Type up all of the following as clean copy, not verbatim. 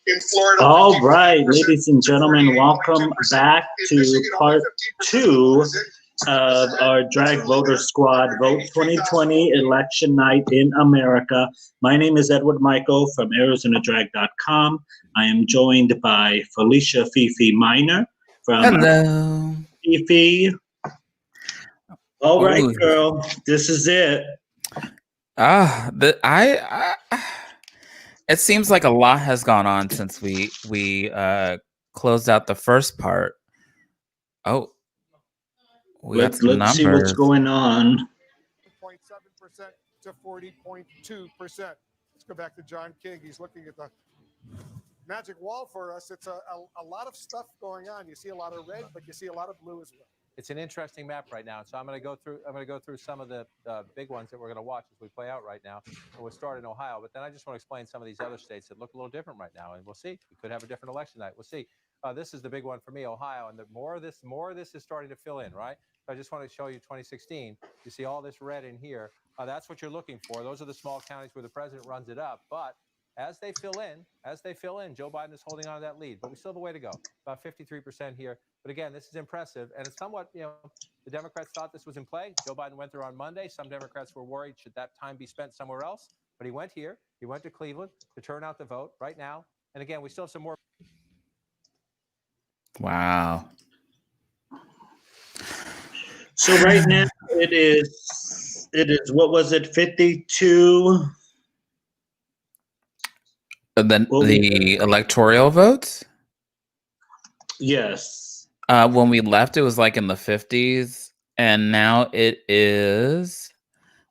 in Florida. All right, ladies and gentlemen, welcome back to part two of our Drag Voter Squad Vote 2020 election night in America. My name is Edward Michael from ArizonaDrag.com. I am joined by Felicia Fifi Minor from Hello. Fifi. All right, Ooh. girl, this is it. It seems like a lot has gone on since we closed out the first part. Oh, Let's see what's going on. 0.7% to 40.2%. Let's go back to John King. He's looking at the magic wall for us. It's a lot of stuff going on. You see a lot of red, but you see a lot of blue as well. It's an interesting map right now, so I'm going to go through some of the big ones that we're going to watch as we play out right now. And we'll start in Ohio, but then I just want to explain some of these other states that look a little different right now, and we'll see. We could have a different election night. We'll see. This is the big one for me, Ohio, and the more of this is starting to fill in, right? So I just want to show you 2016. You see all this red in here. That's what you're looking for. Those are the small counties where the president runs it up, but as they fill in, Joe Biden is holding on to that lead, but we still have a way to go. About 53% here. But again, this is impressive, and it's somewhat, the Democrats thought this was in play. Joe Biden went there on Monday. Some Democrats were worried, should that time be spent somewhere else? But he went here. He went to Cleveland to turn out the vote right now. And again, we still have some more. Wow. So right now it is, what was it, 52? Then the electoral votes? Yes. When we left, it was like in the 50s, and now it is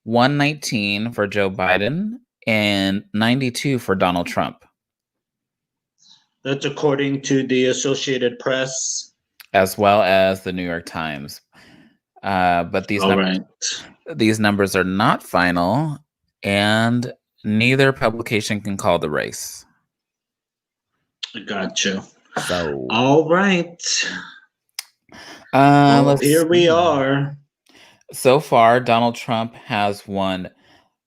119 for Joe Biden and 92 for Donald Trump. That's according to the Associated Press. As well as the New York Times. But these numbers are not final, and neither publication can call the race. Gotcha. So, all right. Here we are. So far, Donald Trump has won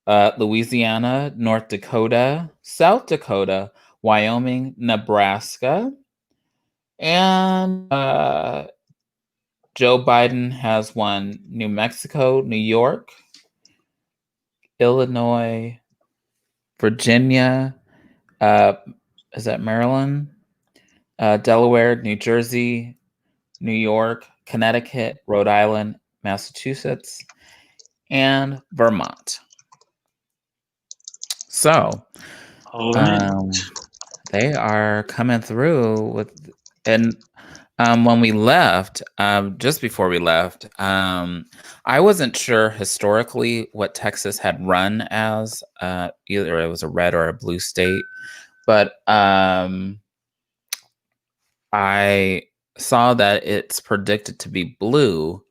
Louisiana, North Dakota, South Dakota, Wyoming, Nebraska, and Joe Biden has won New Mexico, New York, Illinois, Virginia, is that Maryland? Delaware, New Jersey, New York, Connecticut, Rhode Island, Massachusetts, and Vermont. So, they are coming through with, and when we left, just before we left, I wasn't sure historically what Texas had run as, either it was a red or a blue state, but I saw that it's predicted to be blue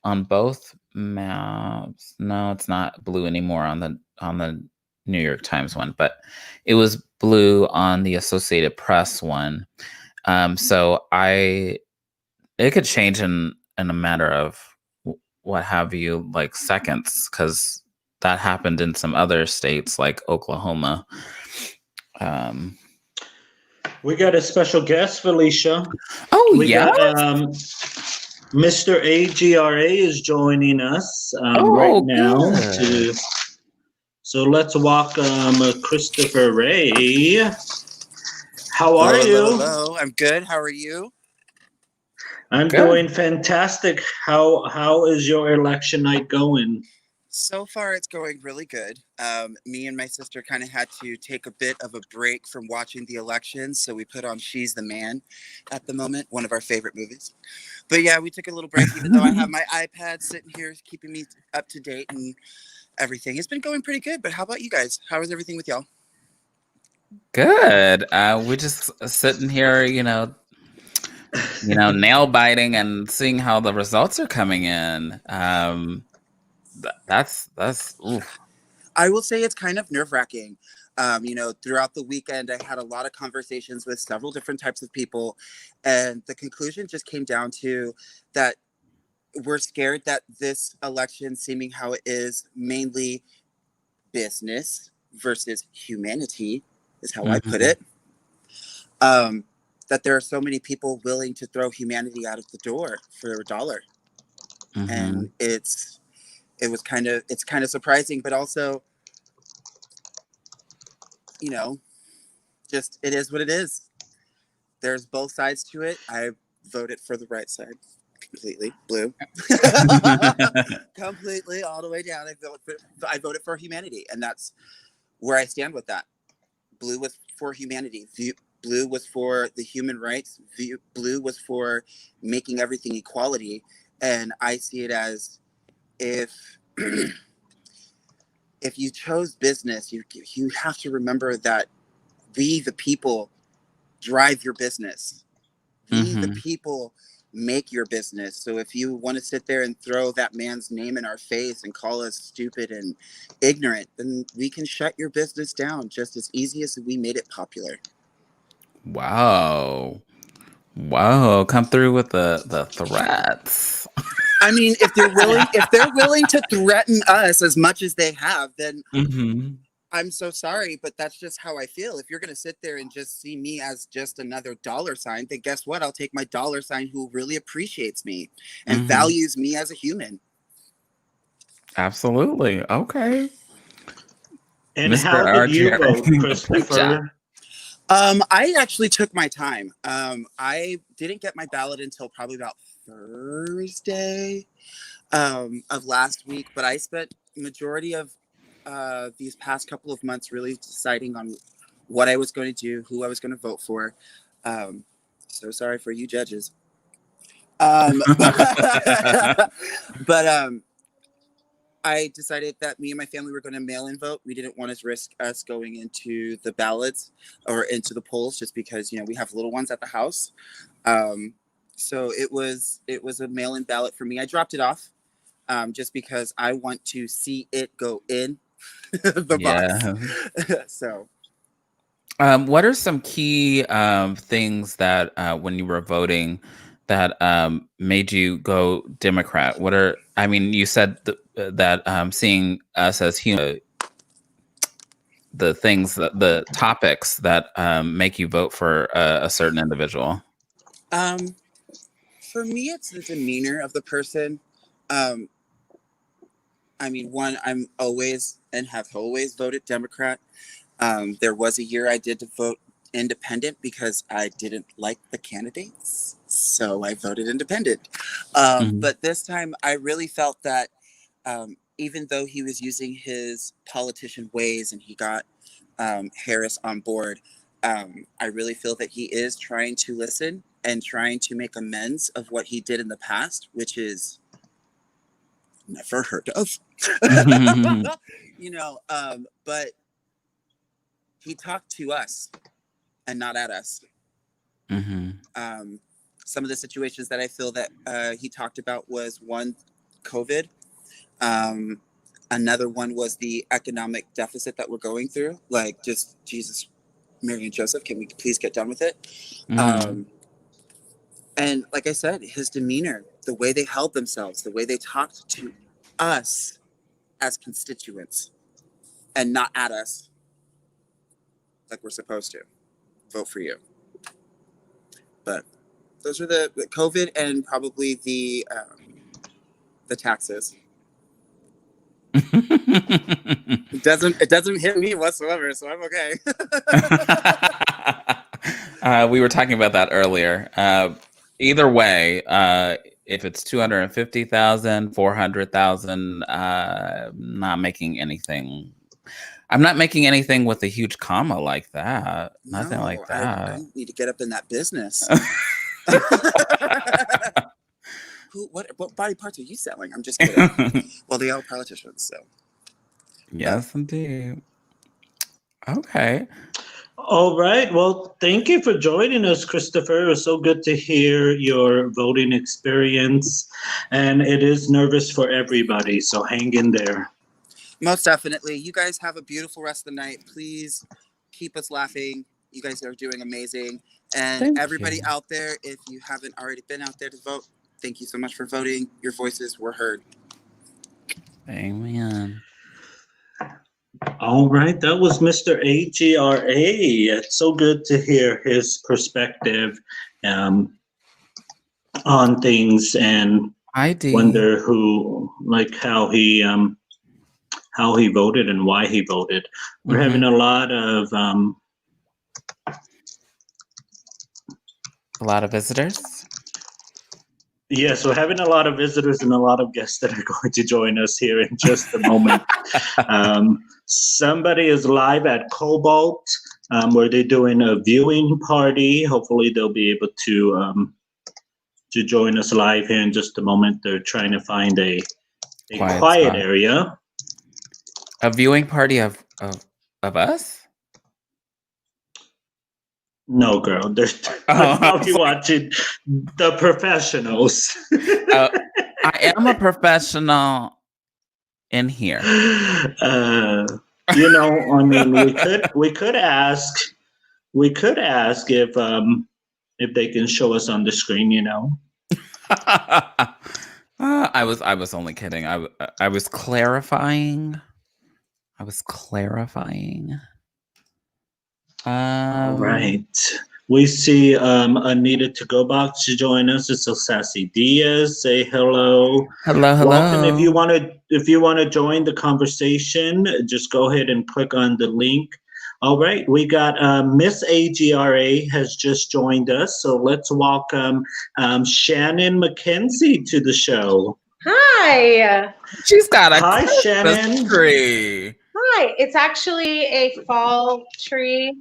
on both maps. No, it's not blue anymore on the New York Times one, but it was blue on the Associated Press one. So it could change in a matter of what have you, like seconds, because that happened in some other states like Oklahoma. We got a special guest, Felicia. Oh, yeah. Mr. AGRA is joining us right now. So let's welcome Christopher Ray. How are you? Hello, I'm good. How are you? I'm doing fantastic. How is your election night going? So far, it's going really good. Me and my sister kind of had to take a bit of a break from watching the elections, so we put on She's the Man at the moment, one of our favorite movies. But yeah, we took a little break, even though I have my iPad sitting here keeping me up to date and everything. It's been going pretty good, but how about you guys? How is everything with y'all? Good. We're just sitting here, nail biting and seeing how the results are coming in. That's oof. I will say it's kind of nerve-wracking. Throughout the weekend, I had a lot of conversations with several different types of people, and the conclusion just came down to that we're scared that this election, seeming how it is mainly business versus humanity, is how I put it. that there are so many people willing to throw humanity out of the door for a dollar. And it's kind of surprising, but also, you know, just it is what it is. There's both sides to it. I voted for the right side completely, blue. Completely all the way down. I voted for humanity, and that's where I stand with that. Blue was for humanity. Blue was for the human rights. Blue was for making everything equality. And I see it as if if you chose business, you have to remember that we, the people, drive your business. We, the people, make your business. So if you want to sit there and throw that man's name in our face and call us stupid and ignorant, then we can shut your business down just as easy as we made it popular. Wow. Come through with the threats. I mean, if they're willing to threaten us as much as they have, then I'm so sorry, but that's just how I feel. If you're going to sit there and just see me as just another dollar sign, then guess what? I'll take my dollar sign who really appreciates me and values me as a human. Absolutely. Okay. And Mr. how did you RJ. vote, Good Christopher? I actually took my time. I didn't get my ballot until probably about Thursday of last week, but I spent majority of these past couple of months really deciding on what I was going to do, who I was going to vote for. So sorry for you judges. But I decided that me and my family were going to mail-in vote. We didn't want to risk us going into the ballots or into the polls just because, you know, we have little ones at the house. So it was a mail-in ballot for me. I dropped it off just because I want to see it go in the box. So what are some key things that when you were voting that made you go Democrat? You said that seeing us as human, the things, the topics that make you vote for a certain individual. For me, it's the demeanor of the person. One, I'm always and have always voted Democrat. There was a year I did to vote independent because I didn't like the candidates, so I voted independent. But this time I really felt that even though he was using his politician ways and he got Harris on board, I really feel that he is trying to listen and trying to make amends of what he did in the past, which is never heard of. But he talked to us and not at us. Some of the situations that I feel that he talked about was one, COVID. Another one was the economic deficit that we're going through. Like, just Jesus, Mary and Joseph, can we please get done with it? And like I said, his demeanor, the way they held themselves, the way they talked to us as constituents and not at us like we're supposed to. Vote for you. But those are the COVID and probably the taxes. It doesn't hit me whatsoever, so I'm okay. We were talking about that earlier. Either way, if it's 250,000, 400,000, not making anything. I'm not making anything with a huge comma like that. Nothing like that. I need to get up in that business. What body parts are you selling? I'm just kidding. Well, they are politicians, so. Yes, indeed. Okay. All right. Well, thank you for joining us, Christopher. It was so good to hear your voting experience. And it is nervous for everybody, so hang in there. Most definitely. You guys have a beautiful rest of the night. Please keep us laughing. You guys are doing amazing. And Thank everybody you. out there, if you haven't already been out there to vote, thank you so much for voting. Your voices were heard. Amen. All right, that was Mr. AGRA. It's so good to hear his perspective on things, and I do. wonder how he voted and why he voted. We're having a lot of visitors. yes, we're having a lot of visitors and a lot of guests that are going to join us here in just a moment. Somebody is live at Cobalt, where they're doing a viewing party. Hopefully they'll be able to join us live here in just a moment. They're trying to find a quiet spot. area. A viewing party of us? No, girl, they're probably watching the professionals. I am a professional in here. I mean, we could ask if they can show us on the screen. I was only kidding. I was clarifying. All right. We see Anita to go box to join us. It's so Sassy Diaz. Say hello. Hello. Welcome. If you want to join the conversation, just go ahead and click on the link. All right, we got Miss AGRA has just joined us, so let's welcome Shannon McKenzie to the show. Hi. She's got a Hi, Christmas Shannon. tree. Hi. It's actually a fall tree,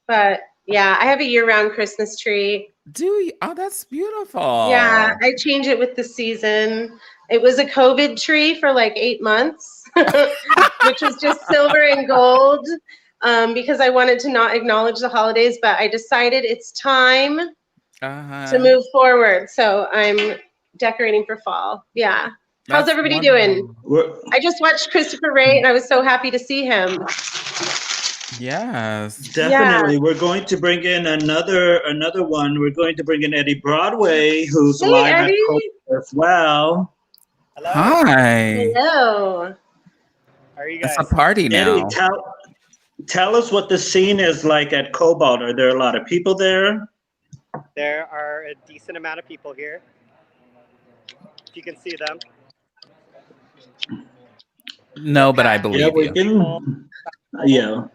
but yeah, I have a year-round Christmas tree. Do you? Oh, that's beautiful. Yeah, I change it with the season. It was a COVID tree for like 8 months, which was just silver and gold, because I wanted to not acknowledge the holidays, but I decided it's time to move forward. So I'm decorating for fall. Yeah. How's everybody doing? I just watched Christopher Ray and I was so happy to see him. Yes. Definitely. Yeah. We're going to bring in another one. We're going to bring in Eddie Broadway, who's live at Copa as well. Hello. Hi. Hello. How are you guys? It's a party now. Eddie, tell us what the scene is like at Cobalt. Are there a lot of people there? There are a decent amount of people here. If you can see them. No, but I believe you. Yeah.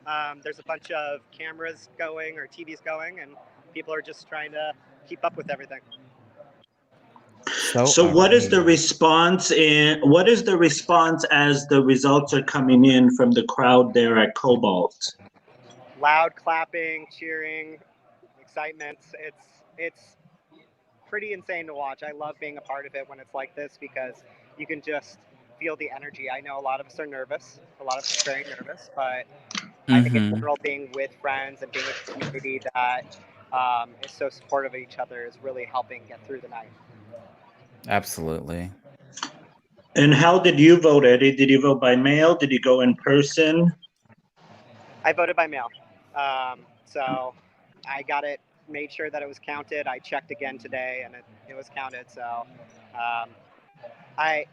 There's a bunch of cameras going or TVs going, and people are just trying to keep up with everything. So what is the response as the results are coming in from the crowd there at Cobalt? Loud clapping, cheering, excitement. It's pretty insane to watch. I love being a part of it when it's like this because you can just feel the energy. I know a lot of us are nervous. A lot of us are very nervous, but I think in general, being with friends and being with a community that is so supportive of each other is really helping get through the night. Absolutely. And how did you vote, Eddie? Did you vote by mail? Did you go in person? I voted by mail. So I got it, made sure that it was counted. I checked again today and it was counted. So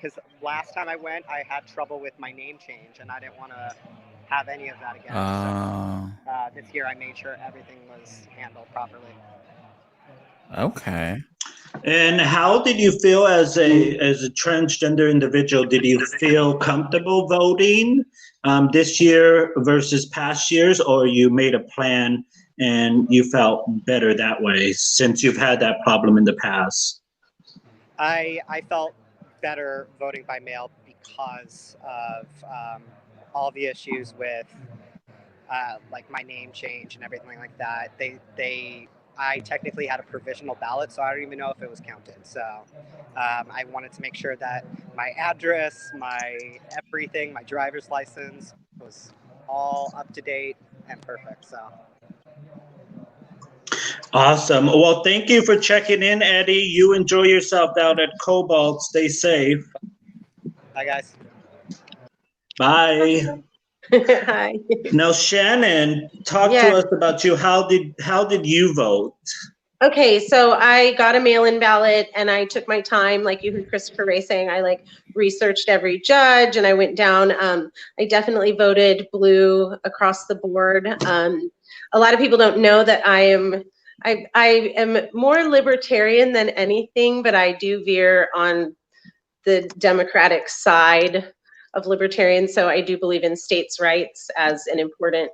because last time I went, I had trouble with my name change and I didn't want to have any of that again. So this year I made sure everything was handled properly. Okay. And how did you feel as a transgender individual? Did you feel comfortable voting this year versus past years, or you made a plan and you felt better that way since you've had that problem in the past? I felt better voting by mail because of all the issues with like my name change and everything like that. I technically had a provisional ballot, so I don't even know if it was counted. So I wanted to make sure that my address, my everything, my driver's license was all up to date and perfect. So. Awesome. Well, thank you for checking in, Eddie. You enjoy yourself down at Cobalt. Stay safe. Bye, guys. Bye. Hi. Now, Shannon, talk to us about you. How did you vote? Okay, so I got a mail-in ballot and I took my time, like you heard Christopher Ray saying, I like researched every judge and I went down. I definitely voted blue across the board. A lot of people don't know that I am more libertarian than anything, but I do veer on the Democratic side of libertarians. So I do believe in states' rights as an important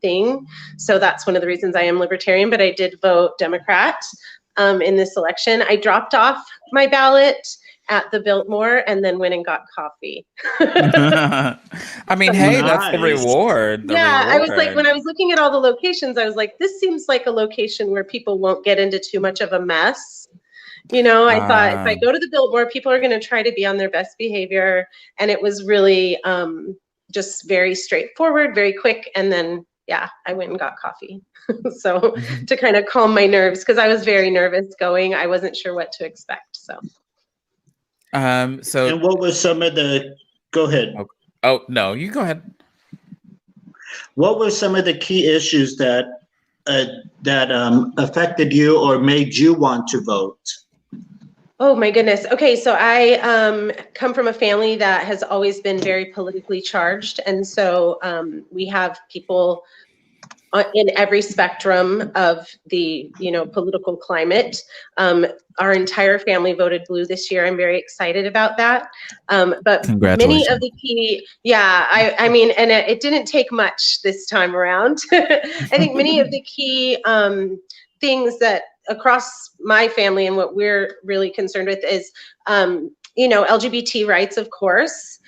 thing. So that's one of the reasons I am libertarian, but I did vote Democrat in this election. I dropped off my ballot at the Biltmore and then went and got coffee. I mean, hey, that's the Nice. reward. The Yeah, I was like, reward. when I was looking at all the locations, I was like, this seems like a location where people won't get into too much of a mess. You know, I thought if I go to the Biltmore, people are going to try to be on their best behavior. And it was really just very straightforward, very quick. And then, yeah, I went and got coffee. So to kind of calm my nerves, because I was very nervous going. I wasn't sure what to expect. So. So. And what was some of the? Go ahead. Oh no, you go ahead. What were some of the key issues that affected you or made you want to vote? Oh my goodness. Okay, so I come from a family that has always been very politically charged, and so we have people in every spectrum of the political climate. Our entire family voted blue this year. I'm very excited about that. But many of the key, I mean, and it didn't take much this time around. I think many of the key things that across my family and what we're really concerned with is, LGBT rights, of course.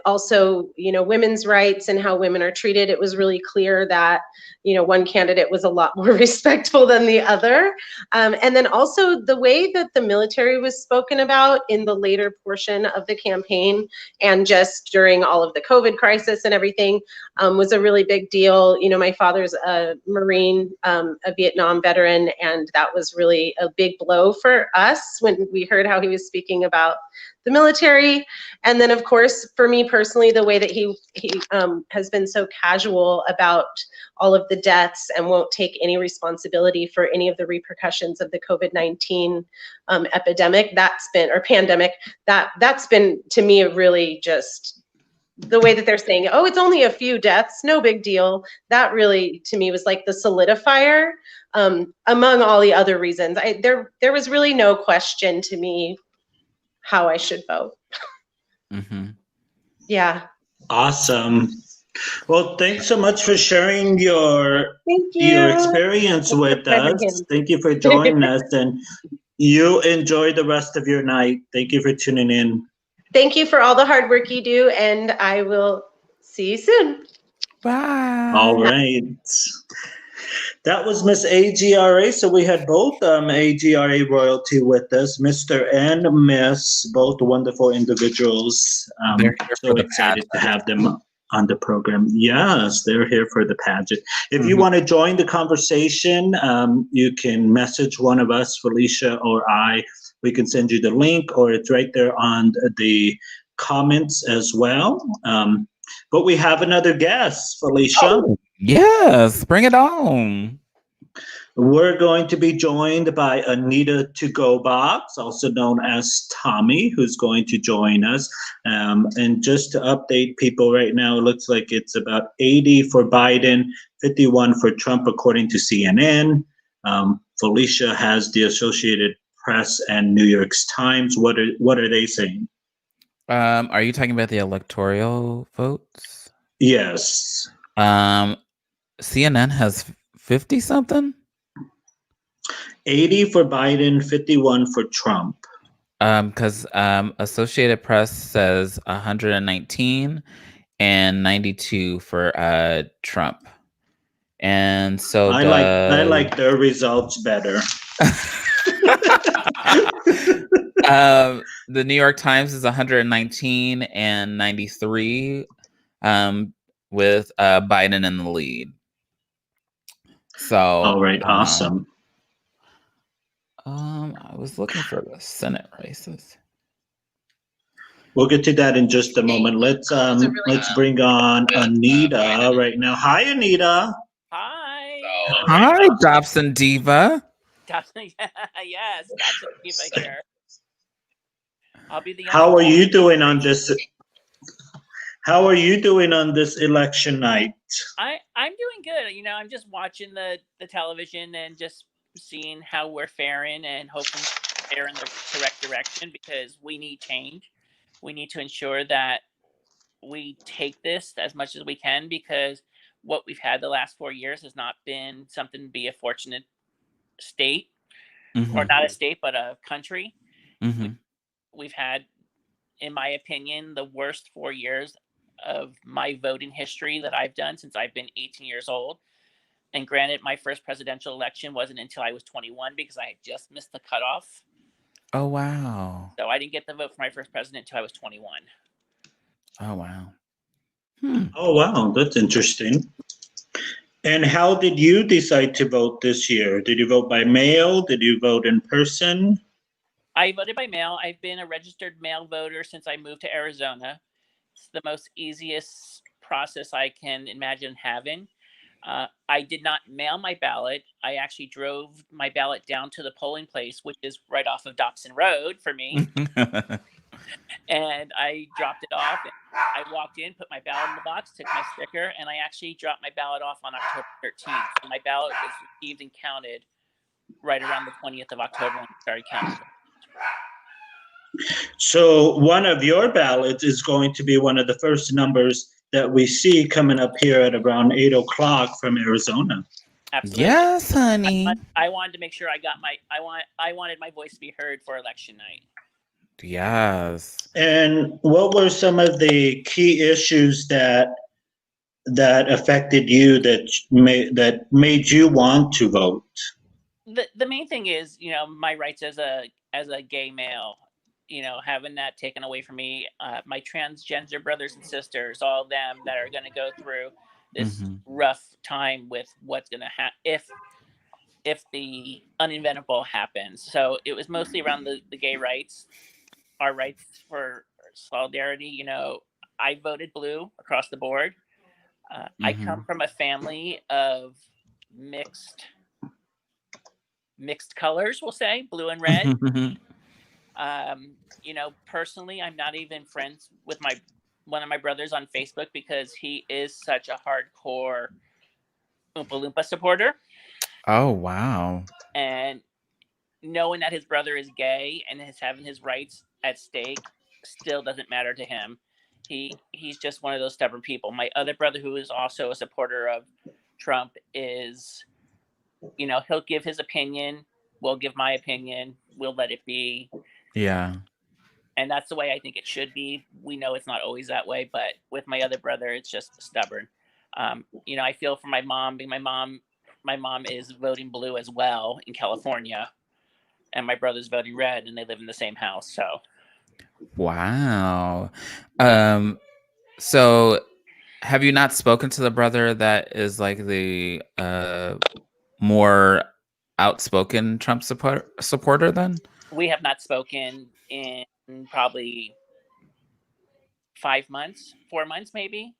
Also, women's rights and how women are treated. It was really clear that, one candidate was a lot more respectful than the other. And then also the way that the military was spoken about in the later portion of the campaign and just during all of the COVID crisis and everything was a really big deal. My father's a Marine, a Vietnam veteran, and that was really a big blow for us when we heard how he was speaking about the military. And then, of course, for me personally, the way that he has been so casual about all of the deaths and won't take any responsibility for any of the repercussions of the COVID-19 epidemic, pandemic, that's been to me a really just the way that they're saying, oh, it's only a few deaths, no big deal. That really, to me, was like the solidifier among all the other reasons. There was really no question to me how I should vote. Mm-hmm. Yeah. Awesome. Well, thanks so much for sharing your experience with us. Thank you for joining us, and you enjoy the rest of your night. Thank you for tuning in. Thank you for all the hard work you do, and I will see you soon. Bye. All right. That was Miss AGRA. So we had both AGRA royalty with us, Mr. and Miss, both wonderful individuals. They're here So for the excited to pageant. have them on the program. Yes, they're here for the pageant. If you want to join the conversation, you can message one of us, Felicia or I. We can send you the link, or it's right there on the comments as well. But we have another guest, Felicia. Oh, yes, bring it on. We're going to be joined by Anita To Go Box, also known as Tommy, who's going to join us. And just to update people right now, it looks like it's about 80 for Biden, 51 for Trump, according to CNN. Felicia has the Associated Press and New York Times. What are they saying? Are you talking about the electoral votes? Yes. CNN has 50 something. 80 for Biden, 51 for Trump. Because Associated Press says 119 and 92 for Trump. And so I like their results better. The New York Times is 119 and 93 with Biden in the lead. So all right, awesome. I was looking for the Senate races. We'll get to that in just a moment. Let's bring on Anita right now. Hi, Anita. Hi. Hi, Dobson Diva. Yes, that's a diva here. I'll be the How are you unemployed doing on generation. this? How are you doing on this election night? I'm doing good. You know, I'm just watching the television and just seeing how we're faring and hoping they're in the correct direction because we need change. We need to ensure that we take this as much as we can because what we've had the last 4 years has not been something to be a fortunate state or Mhm. not a state but a country. Mhm. We've had, in my opinion, the worst 4 years of my voting history that I've done since I've been 18 years old. And granted, my first presidential election wasn't until I was 21 because I had just missed the cutoff. Oh wow. So I didn't get the vote for my first president until I was 21. Oh wow. Hmm. Oh, wow, that's interesting. And how did you decide to vote this year? Did you vote by mail? Did you vote in person? I voted by mail. I've been a registered mail voter since I moved to Arizona. It's the most easiest process I can imagine having. I did not mail my ballot. I actually drove my ballot down to the polling place, which is right off of Dobson Road for me. And I dropped it off. And I walked in, put my ballot in the box, took my sticker, and I actually dropped my ballot off on October 13th. So my ballot was received and counted right around the 20th of October when we started counting. So one of your ballots is going to be one of the first numbers that we see coming up here at around 8 o'clock from Arizona. Absolutely. Yes, honey. I wanted to make sure I got I wanted my voice to be heard for election night. Yes. And what were some of the key issues that affected you that made you want to vote? The main thing is, you know, my rights as a gay male, you know, having that taken away from me, my transgender brothers and sisters, all of them that are going to go through this rough time with what's going to happen if the uninventable happens. So it was mostly around the gay rights, our rights for solidarity. You know, I voted blue across the board. I come from a family of mixed colors, we'll say, blue and red. You know, personally, I'm not even friends with one of my brothers on Facebook because he is such a hardcore Oompa Loompa supporter. Oh wow. And knowing that his brother is gay and is having his rights at stake still doesn't matter to him. He's just one of those stubborn people. My other brother, who is also a supporter of Trump, is, you know, he'll give his opinion. We'll give my opinion. We'll let it be. Yeah. And that's the way I think it should be. We know it's not always that way, but with my other brother, it's just stubborn. You know, I feel for my mom. My mom is voting blue as well in California, and my brother's voting red, and they live in the same house. So, Wow. So have you not spoken to the brother that is like the more outspoken Trump supporter then? we have not spoken in probably 5 months, 4 months, maybe.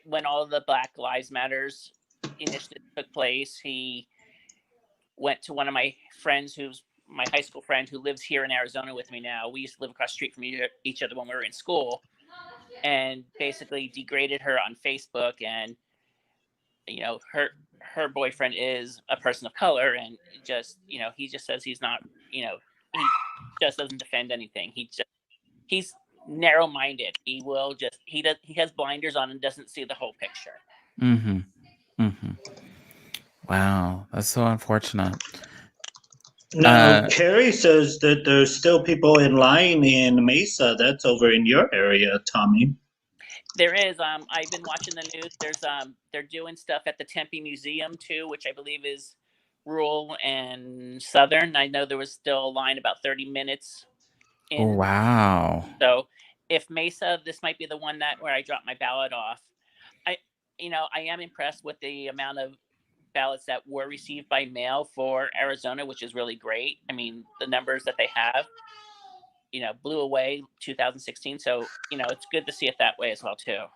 When all the Black Lives Matters initiative took place, he went to one of my friends, who's my high school friend, who lives here in Arizona with me now. We used to live across the street from each other when we were in school, and basically degraded her on Facebook. And, you know, her boyfriend is a person of color, and just, you know, he just says he's not, you know, he just doesn't defend anything. He's narrow-minded. He has blinders on and doesn't see the whole picture. Wow, that's so unfortunate. Now, Carrie says that there's still people in line in Mesa. That's over in your area, Tommy. There is. I've been watching the news. There's they're doing stuff at the Tempe Museum too, which I believe is rural and southern. I know there was still a line about 30 minutes. Oh wow. So if Mesa, this might be the one where I dropped my ballot off. I am impressed with the amount of ballots that were received by mail for Arizona, which is really great. I mean, the numbers that they have, you know, blew away 2016. So, you know, it's good to see it that way as well too.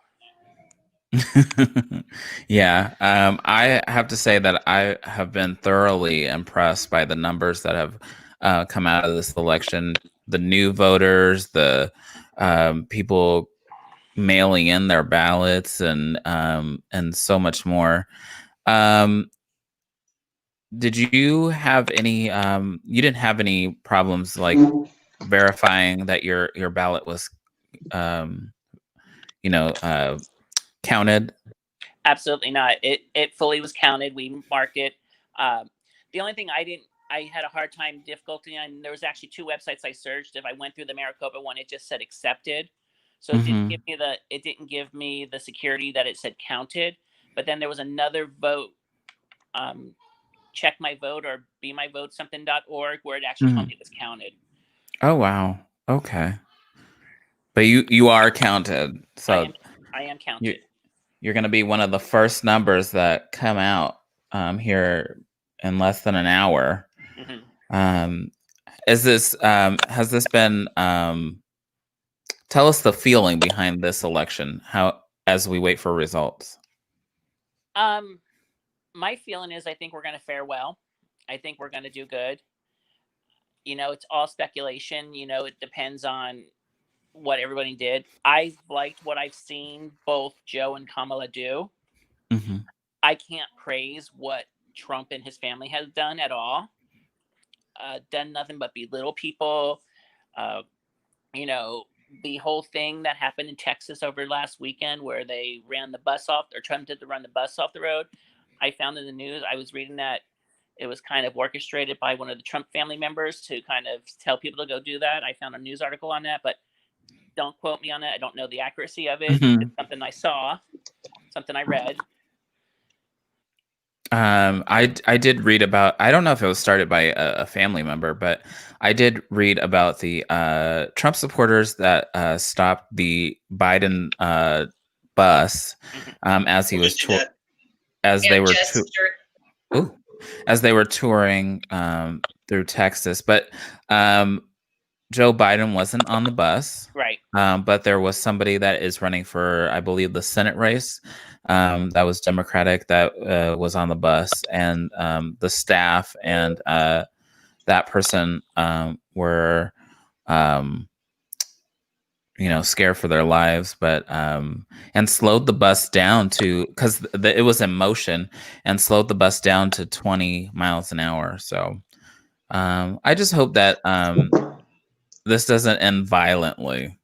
Yeah, I have to say that I have been thoroughly impressed by the numbers that have come out of this election. The new voters, the people mailing in their ballots, and so much more. Did you have any? You didn't have any problems like verifying that your ballot was, counted? Absolutely not. It fully was counted. We marked it. The only thing I had a hard time difficulty on. There was actually two websites I searched. If I went through the Maricopa one, it just said accepted, so it didn't give me the security that it said counted. But then there was another vote, check my vote or be my vote something.org, where it actually told me it was counted. Oh wow. Okay. But you are counted. So I am counted. You're going to be one of the first numbers that come out here in less than an hour. Has this been? Tell us the feeling behind this election. How, as we wait for results. My feeling is I think we're going to fare well. I think we're going to do good. It's all speculation. It depends on what everybody did. I liked what I've seen both Joe and Kamala do. I can't praise what Trump and his family has done at all. Done nothing but belittle people. The whole thing that happened in Texas over last weekend where they ran the bus off, or attempted to run the bus off the road. I found in the news, I was reading that it was kind of orchestrated by one of the Trump family members to kind of tell people to go do that. I found a news article on that, but don't quote me on it. I don't know the accuracy of it. It's something I saw, something I read. I did read about, I don't know if it was started by a family member, but I did read about the Trump supporters that stopped the Biden bus as he was as they were touring through Texas. But Joe Biden wasn't on the bus, right? But there was somebody that is running for, I believe, the Senate race. That was Democratic, that was on the bus, and the staff and that person were, scared for their lives, but and slowed the bus down to, because it was in motion, and slowed the bus down to 20 miles an hour. So I just hope that this doesn't end violently.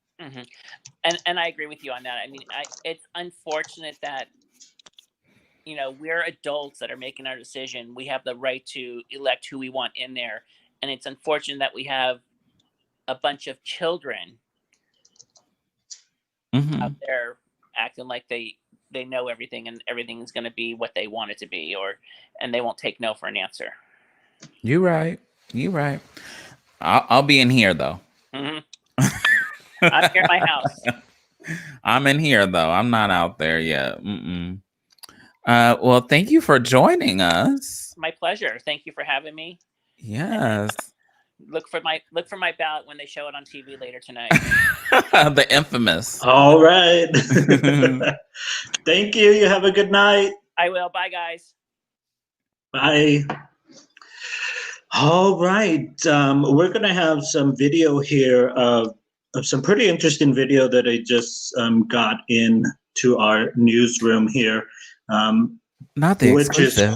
And I agree with you on that. I mean, it's unfortunate that, we're adults that are making our decision. We have the right to elect who we want in there. And it's unfortunate that we have a bunch of children out there acting like they know everything and everything's going to be what they want it to be, and they won't take no for an answer. You're right. I'll be in here though. I'm here at my house. I'm in here though. I'm not out there yet. Well, thank you for joining us. My pleasure. Thank you for having me. Yes. Look for my ballot when they show it on TV later tonight. The infamous. All right. Thank you. You have a good night. I will. Bye, guys. Bye. All right. We're going to have some video here of some pretty interesting video that I just got into our newsroom here. Not the exclusive.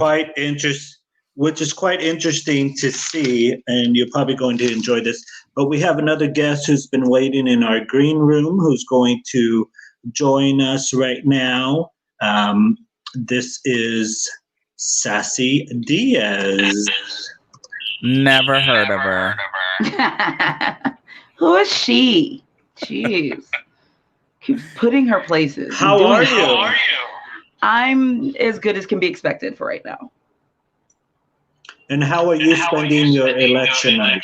Which is quite interesting to see, and you're probably going to enjoy this. But we have another guest who's been waiting in our green room, who's going to join us right now. This is Sassy Diaz. Never heard of her. Who is she? Jeez. Keeps putting her places. How are you? I'm as good as can be expected for right now. And how are you spending your election night?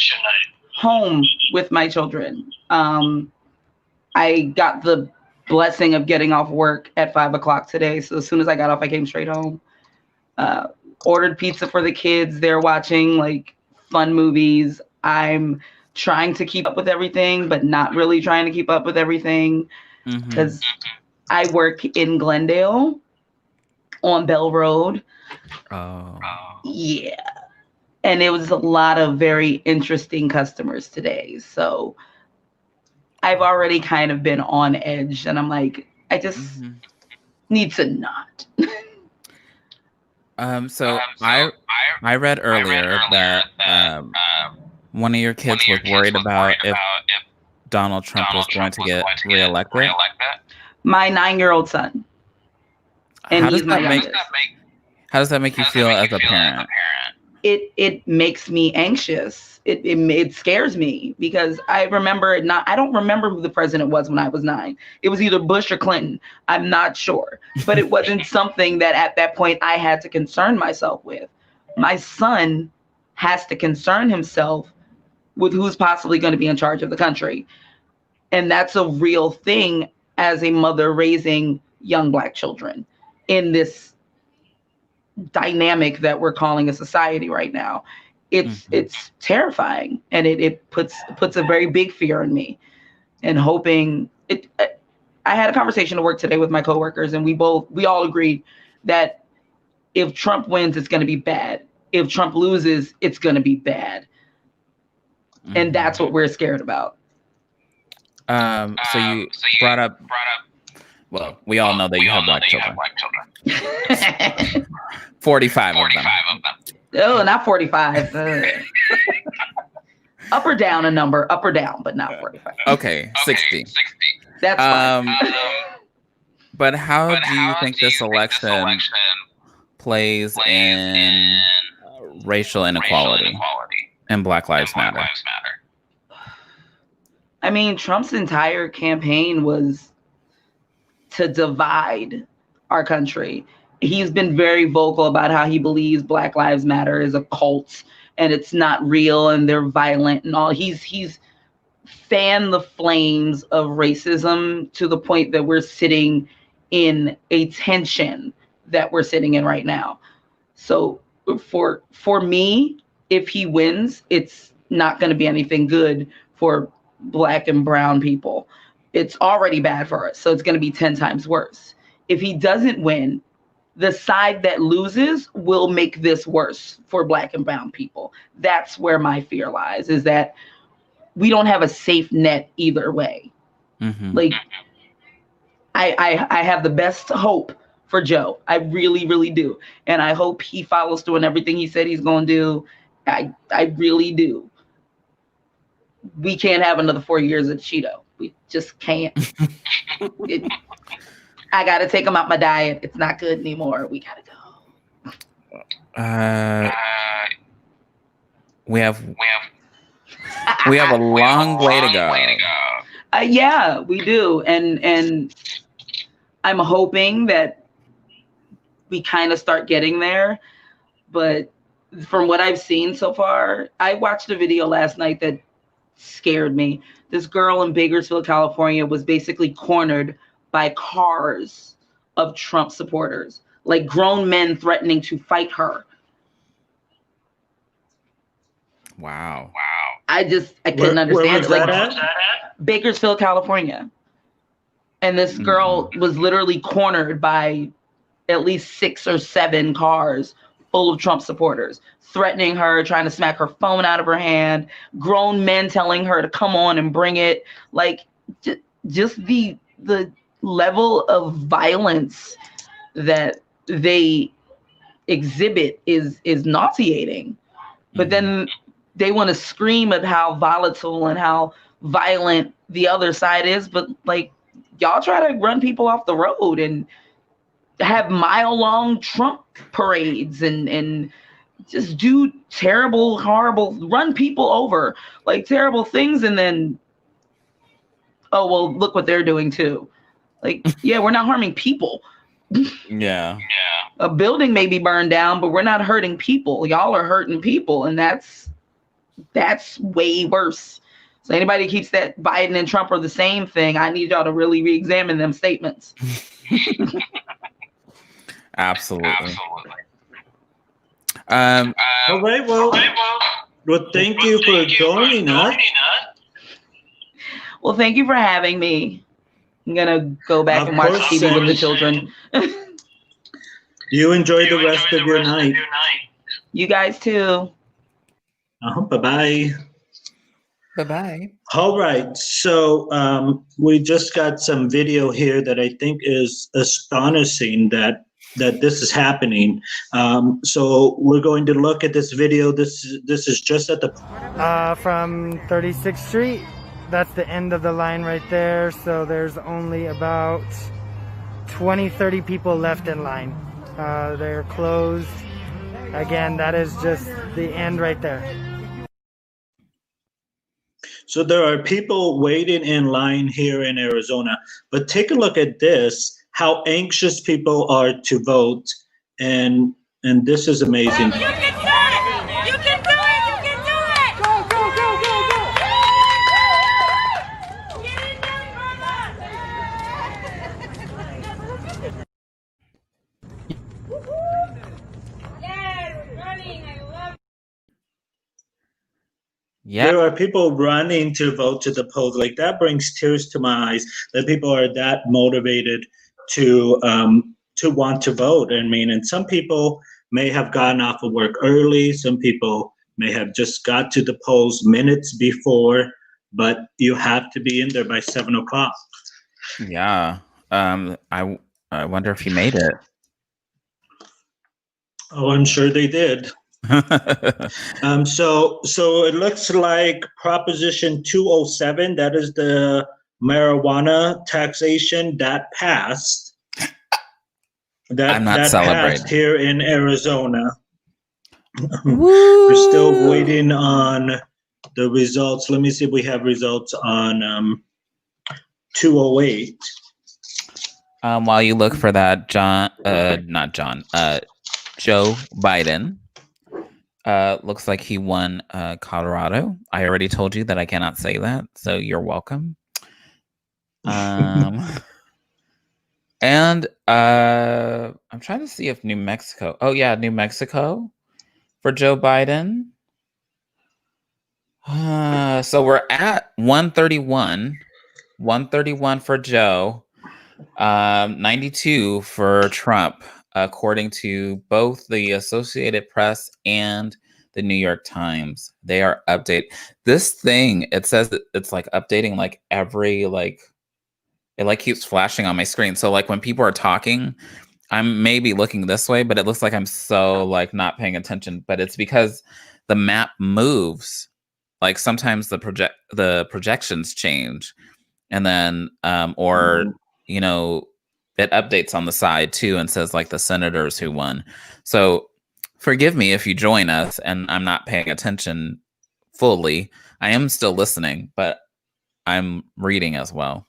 Home with my children. I got the blessing of getting off work at 5 o'clock today. So as soon as I got off, I came straight home. Ordered pizza for the kids. They're watching like fun movies. I'm trying to keep up with everything, but not really trying to keep up with everything because I work in Glendale. on Bell Road. Oh. Yeah. And it was a lot of very interesting customers today. So I've already kind of been on edge, and I'm like, I just need to not. So I read earlier that one of your kids was worried about if Donald Trump was going to get reelected. My 9-year-old son. And he's my youngest. How does that make you feel as a parent? It makes me anxious. It scares me because I don't remember who the president was when I was 9. It was either Bush or Clinton. I'm not sure, but it wasn't something that at that point I had to concern myself with. My son has to concern himself with who's possibly going to be in charge of the country. And that's a real thing as a mother raising young Black children in this dynamic that we're calling a society right now. It's terrifying, and it puts a very big fear in me. And hoping it. I had a conversation at work today with my coworkers, and we all agreed that if Trump wins, it's going to be bad. If Trump loses, it's going to be bad. And that's what we're scared about. So you brought up. Well, we all know that you have Black children. 45 of them. Oh, not 45. Up or down a number, up or down, but not 45. Okay, 60. That's fine. But how do you think this election plays in racial inequality and Black Lives Matter? I mean, Trump's entire campaign was to divide our country. He's been very vocal about how he believes Black Lives Matter is a cult and it's not real and they're violent and all. He's fanned the flames of racism to the point that we're sitting in a tension that we're sitting in right now. So for me, if he wins, it's not going to be anything good for Black and brown people. It's already bad for us, so it's going to be 10 times worse. If he doesn't win, the side that loses will make this worse for Black and brown people. That's where my fear lies, is that we don't have a safe net either way. Like, I have the best hope for Joe. I really, really do. And I hope he follows through on everything he said he's going to do. I really do. We can't have another 4 years of Cheeto. We just can't. I got to take them out my diet. It's not good anymore. We got to go. We have a long way to go. Yeah, we do. And I'm hoping that we kind of start getting there. But from what I've seen so far, I watched a video last night that scared me. This girl in Bakersfield, California was basically cornered by cars of Trump supporters, like grown men threatening to fight her. Wow. I couldn't understand where it. was Like that at? Bakersfield, California. And this girl was literally cornered by at least 6 or 7 cars full of Trump supporters, threatening her, trying to smack her phone out of her hand, grown men telling her to come on and bring it. Like just the level of violence that they exhibit is nauseating. But then they want to scream at how volatile and how violent the other side is. But like, y'all try to run people off the road and have mile-long Trump parades and just do terrible, horrible, run people over, like terrible things. And then, oh, well, look what they're doing too. Like, yeah, we're not harming people. Yeah. A building may be burned down, but we're not hurting people. Y'all are hurting people. And that's way worse. So anybody keeps that Biden and Trump are the same thing, I need y'all to really re-examine them statements. Absolutely. All right, well, thank you for joining us. Well, thank you for having me. I'm gonna go back Of and watch course, TV with the children. You enjoy the rest of your night. You guys too. Bye-bye. Bye-bye. All right, so we just got some video here that I think is astonishing that this is happening. So we're going to look at this video. This is just at the from 36th Street. That's the end of the line right there. So there's only about 20-30 people left in line. They're closed. Again, that is just the end right there. So there are people waiting in line here in Arizona, but take a look at this, how anxious people are to vote. And this is amazing. You can do it! You can do it! You can do it! Go, go, go, go, go! Get it done, brother! Yes, running, I love it. Yeah. There are people running to vote to the polls. Like, that brings tears to my eyes that people are that motivated to want to vote. I mean, and some people may have gotten off of work early. Some people may have just got to the polls minutes before, but you have to be in there by 7 o'clock. Yeah. I wonder if you made it. Oh, I'm sure they did. So it looks like Proposition 207, that is the marijuana taxation, that passed. I'm not that celebrating. passed here in Arizona. We're still waiting on the results. Let me see if we have results on 208. While you look for that, Joe Biden looks like he won Colorado. I already told you that I cannot say that, so you're welcome. And I'm trying to see if New Mexico. Oh yeah, New Mexico for Joe Biden. So we're at 131. 131 for Joe. 92 for Trump, according to both the Associated Press and the New York Times. They are updating this thing. It says that it's like updating like every it like keeps flashing on my screen. So like when people are talking, I'm maybe looking this way, but it looks like I'm so like not paying attention. But it's because the map moves. Like sometimes the projections change, and then you know, it updates on the side too and says like the senators who won. So forgive me if you join us and I'm not paying attention fully. I am still listening, but I'm reading as well.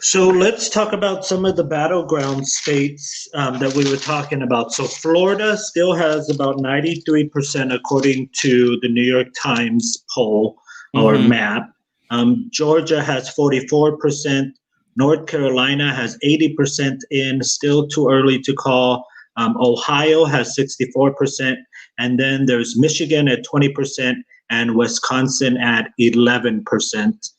So let's talk about some of the battleground states that we were talking about. So Florida still has about 93% according to the New York Times poll or map. Georgia has 44%. North Carolina has 80% in, still too early to call. Ohio has 64%. And then there's Michigan at 20% and Wisconsin at 11%.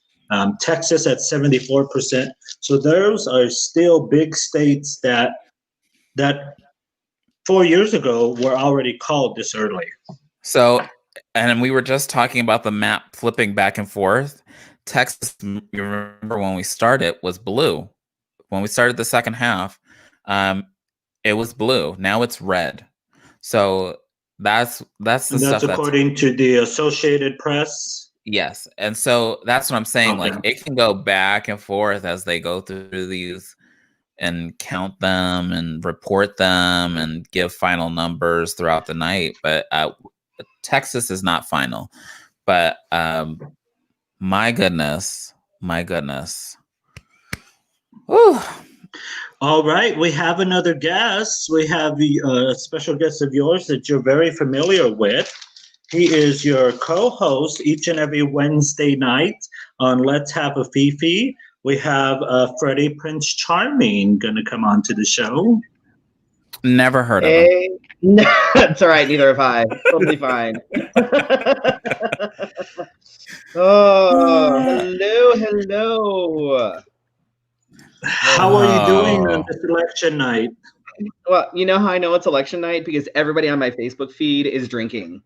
Texas at 74%. So those are still big states that 4 years ago were already called this early. So, and we were just talking about the map flipping back and forth. Texas, you remember when we started, was blue. When we started the second half, it was blue. Now it's red. So that's stuff according to the Associated Press. Yes, and so that's what I'm saying. Okay. Like it can go back and forth as they go through these and count them and report them and give final numbers throughout the night. But Texas is not final. But my goodness. Whew. All right, we have another guest. We have a special guest of yours that you're very familiar with. He is your co-host each and every Wednesday night on Let's Have a Fifi. We have Freddie Prince Charming going to come on to the show. Never heard of him. No, that's all right. Neither have I. Totally fine. Oh, hello. How are you doing on this election night? Well, you know how I know it's election night? Because everybody on my Facebook feed is drinking.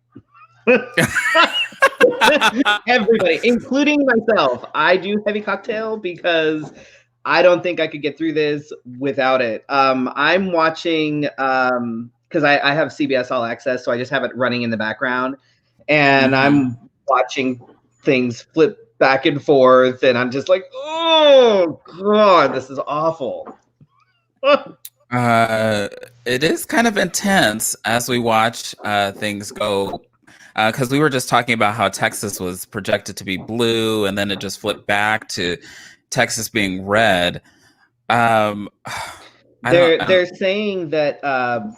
Everybody, including myself. I do heavy cocktail because I don't think I could get through this without it. I'm watching because I have CBS All Access, so I just have it running in the background, and I'm watching things flip back and forth, and I'm just like, oh god, this is awful. It is kind of intense as we watch things go, because we were just talking about how Texas was projected to be blue, and then it just flipped back to Texas being red. They're saying that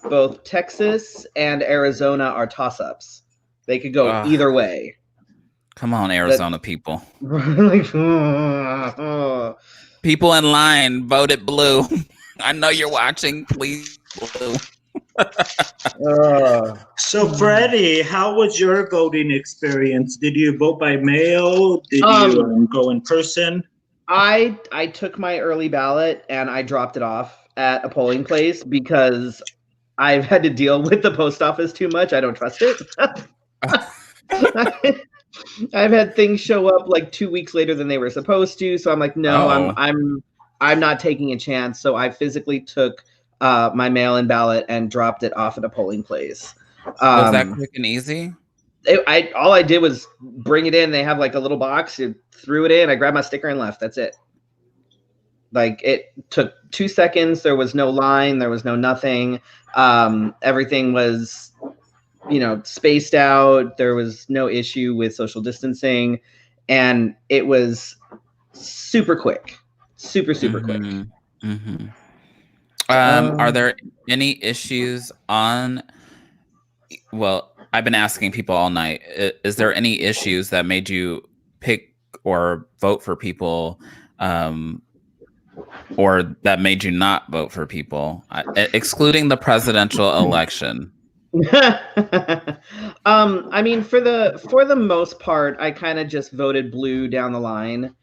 both Texas and Arizona are toss-ups. They could go either way. Come on, Arizona people. Like, people in line voted blue. I know you're watching. Please, blue. So, Freddie, how was your voting experience? Did you vote by mail? Did you go in person? I took my early ballot and I dropped it off at a polling place because I've had to deal with the post office too much. I don't trust it. I've had things show up like 2 weeks later than they were supposed to, so I'm like, no, I'm not taking a chance. So I physically took my mail-in ballot and dropped it off at a polling place. Was that quick and easy? All I did was bring it in. They have like a little box. You threw it in. I grabbed my sticker and left. That's it. Like it took 2 seconds. There was no line. There was no nothing. Everything was, spaced out. There was no issue with social distancing, and it was super quick, super quick. Mm-hmm. Are there any issues on? Well, I've been asking people all night. Is there any issues that made you pick or vote for people, or that made you not vote for people, excluding the presidential election? I mean, for the most part, I kind of just voted blue down the line.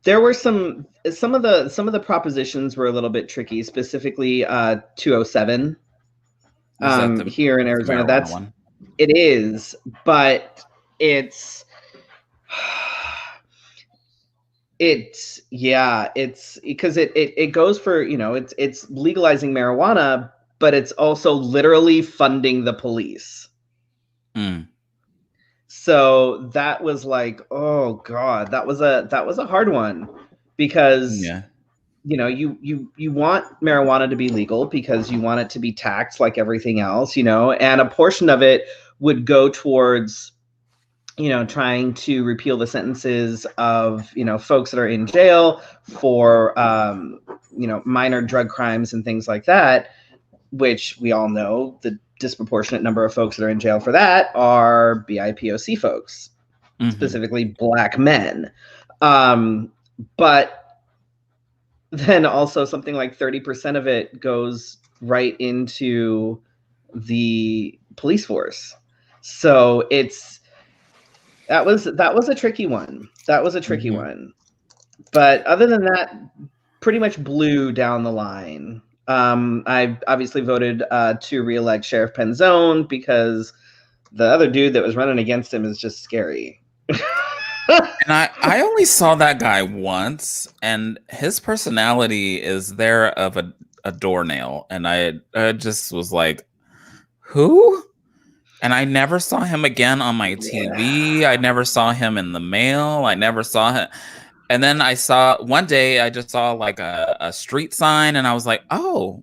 There were some of the propositions were a little bit tricky, specifically 207 here in Arizona. It is, but it's because it goes for, it's legalizing marijuana, but it's also literally funding the police. So that was like, oh god, that was a hard one, because you want marijuana to be legal because you want it to be taxed like everything else, and a portion of it would go towards trying to repeal the sentences of folks that are in jail for minor drug crimes and things like that, which we all know the disproportionate number of folks that are in jail for that are BIPOC folks, specifically Black men. But then also something like 30% of it goes right into the police force. So that was a tricky one. One. But other than that, pretty much blue down the line. I obviously voted to reelect Sheriff Penzone because the other dude that was running against him is just scary. And I only saw that guy once, and his personality is there of a doornail, and I just was like, who? And I never saw him again on my TV. I never saw him in the mail. I never saw him. And then one day I just saw like a street sign, and I was like, oh,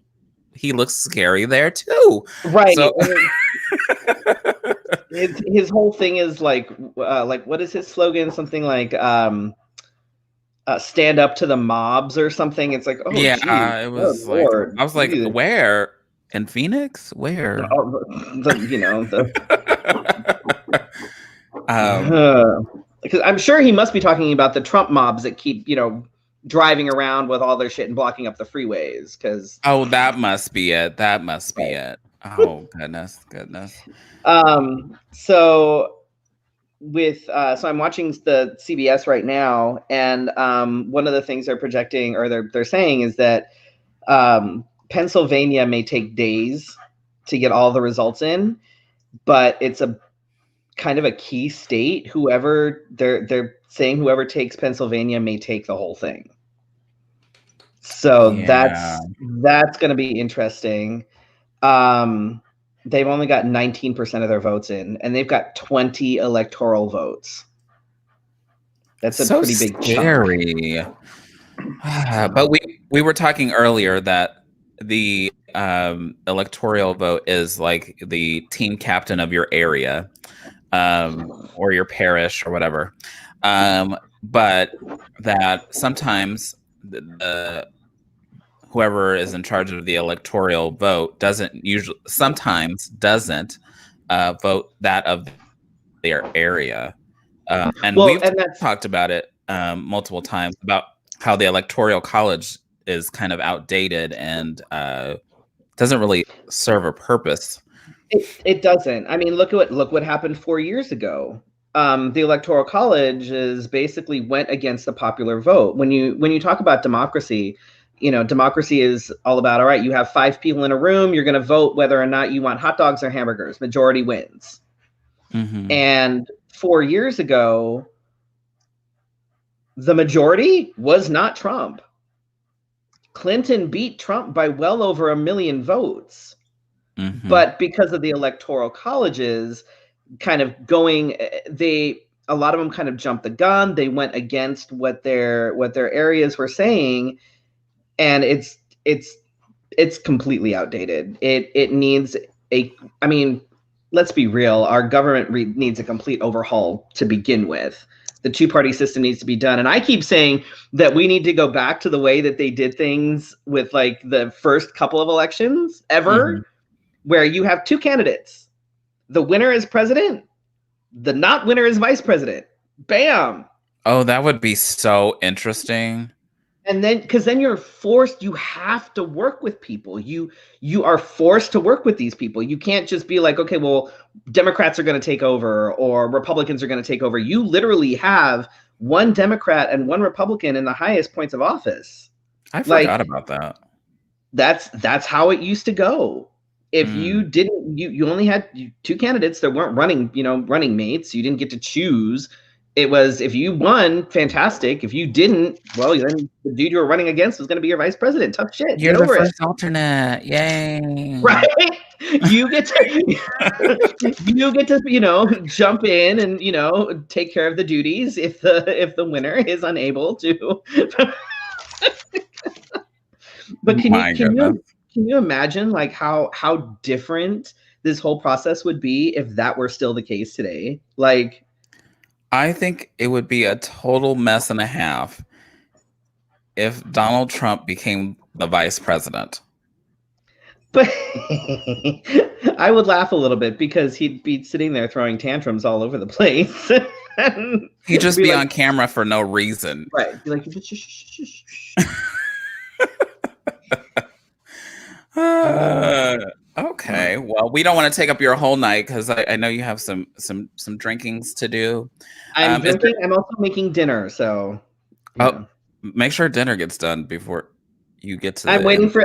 he looks scary there too. Right. So, his whole thing is like what is his slogan? Something like stand up to the mobs or something. It's like, oh yeah, geez. It was oh, like, Lord. I was like, Jeez. where? In Phoenix? Where? Because I'm sure he must be talking about the Trump mobs that keep, driving around with all their shit and blocking up the freeways. Because that must be it. It. Oh goodness. So so I'm watching the CBS right now, and one of the things they're projecting or they're saying is that Pennsylvania may take days to get all the results in, but it's a kind of a key state. Whoever they're saying whoever takes Pennsylvania may take the whole thing. So that's going to be interesting. They've only got 19% of their votes in, and they've got 20 electoral votes. That's a pretty big scary. But we were talking earlier that the electoral vote is like the team captain of your area, or your parish or whatever. But that sometimes whoever is in charge of the electoral vote sometimes doesn't vote that of their area. And we've talked about it multiple times about how the Electoral College is kind of outdated and doesn't really serve a purpose. It doesn't. I mean, look what happened 4 years ago. The Electoral College is basically went against the popular vote. When you talk about democracy, democracy is all about, all right, you have 5 people in a room, you're going to vote whether or not you want hot dogs or hamburgers. Majority wins. Mm-hmm. And 4 years ago, the majority was not Trump. Clinton beat Trump by well over 1 million votes. Mm-hmm. But because of the Electoral Colleges kind of a lot of them kind of jumped the gun. They went against what their areas were saying. And it's completely outdated. It needs let's be real. Our government needs a complete overhaul to begin with. The two-party system needs to be done. And I keep saying that we need to go back to the way that they did things with like the first couple of elections ever, where you have 2 candidates. The winner is president. The not winner is vice president. Bam. Oh, that would be so interesting. And then, because then you're forced, you have to work with people. You are forced to work with these people. You can't just be like, okay, well, Democrats are going to take over or Republicans are going to take over. You literally have 1 Democrat and 1 Republican in the highest points of office. I forgot about that. That's how it used to go. If you didn't, you only had 2 candidates that weren't running mates. You didn't get to choose. It was, if you won, fantastic. If you didn't, well, then the dude you were running against was going to be your vice president. Tough shit. You're the first alternate. Yay. Right? You get to, jump in and, take care of the duties if the winner is unable to. But can you imagine like how different this whole process would be if that were still the case today? Like, I think it would be a total mess and a half if Donald Trump became the vice president. But I would laugh a little bit because he'd be sitting there throwing tantrums all over the place. He'd just be on camera for no reason. Right. Be like, okay. Well, we don't want to take up your whole night because I know you have some drinkings to do. I'm drinking. I'm also making dinner, so. Make sure dinner gets done before you get to. I'm waiting for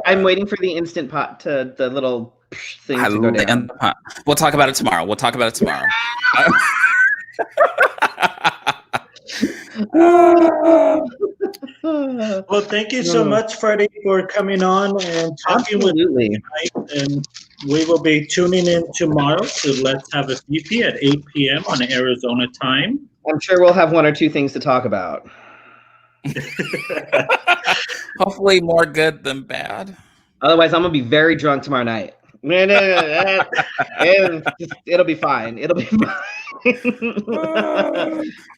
the Instant Pot the little thing to go down. We'll talk about it tomorrow. Well, thank you so much, Freddie, for coming on and talking with me tonight. And we will be tuning in tomorrow to Let's Have a VP at 8 p.m. on Arizona time. I'm sure we'll have 1 or 2 things to talk about. Hopefully more good than bad. Otherwise, I'm going to be very drunk tomorrow night. It'll be fine.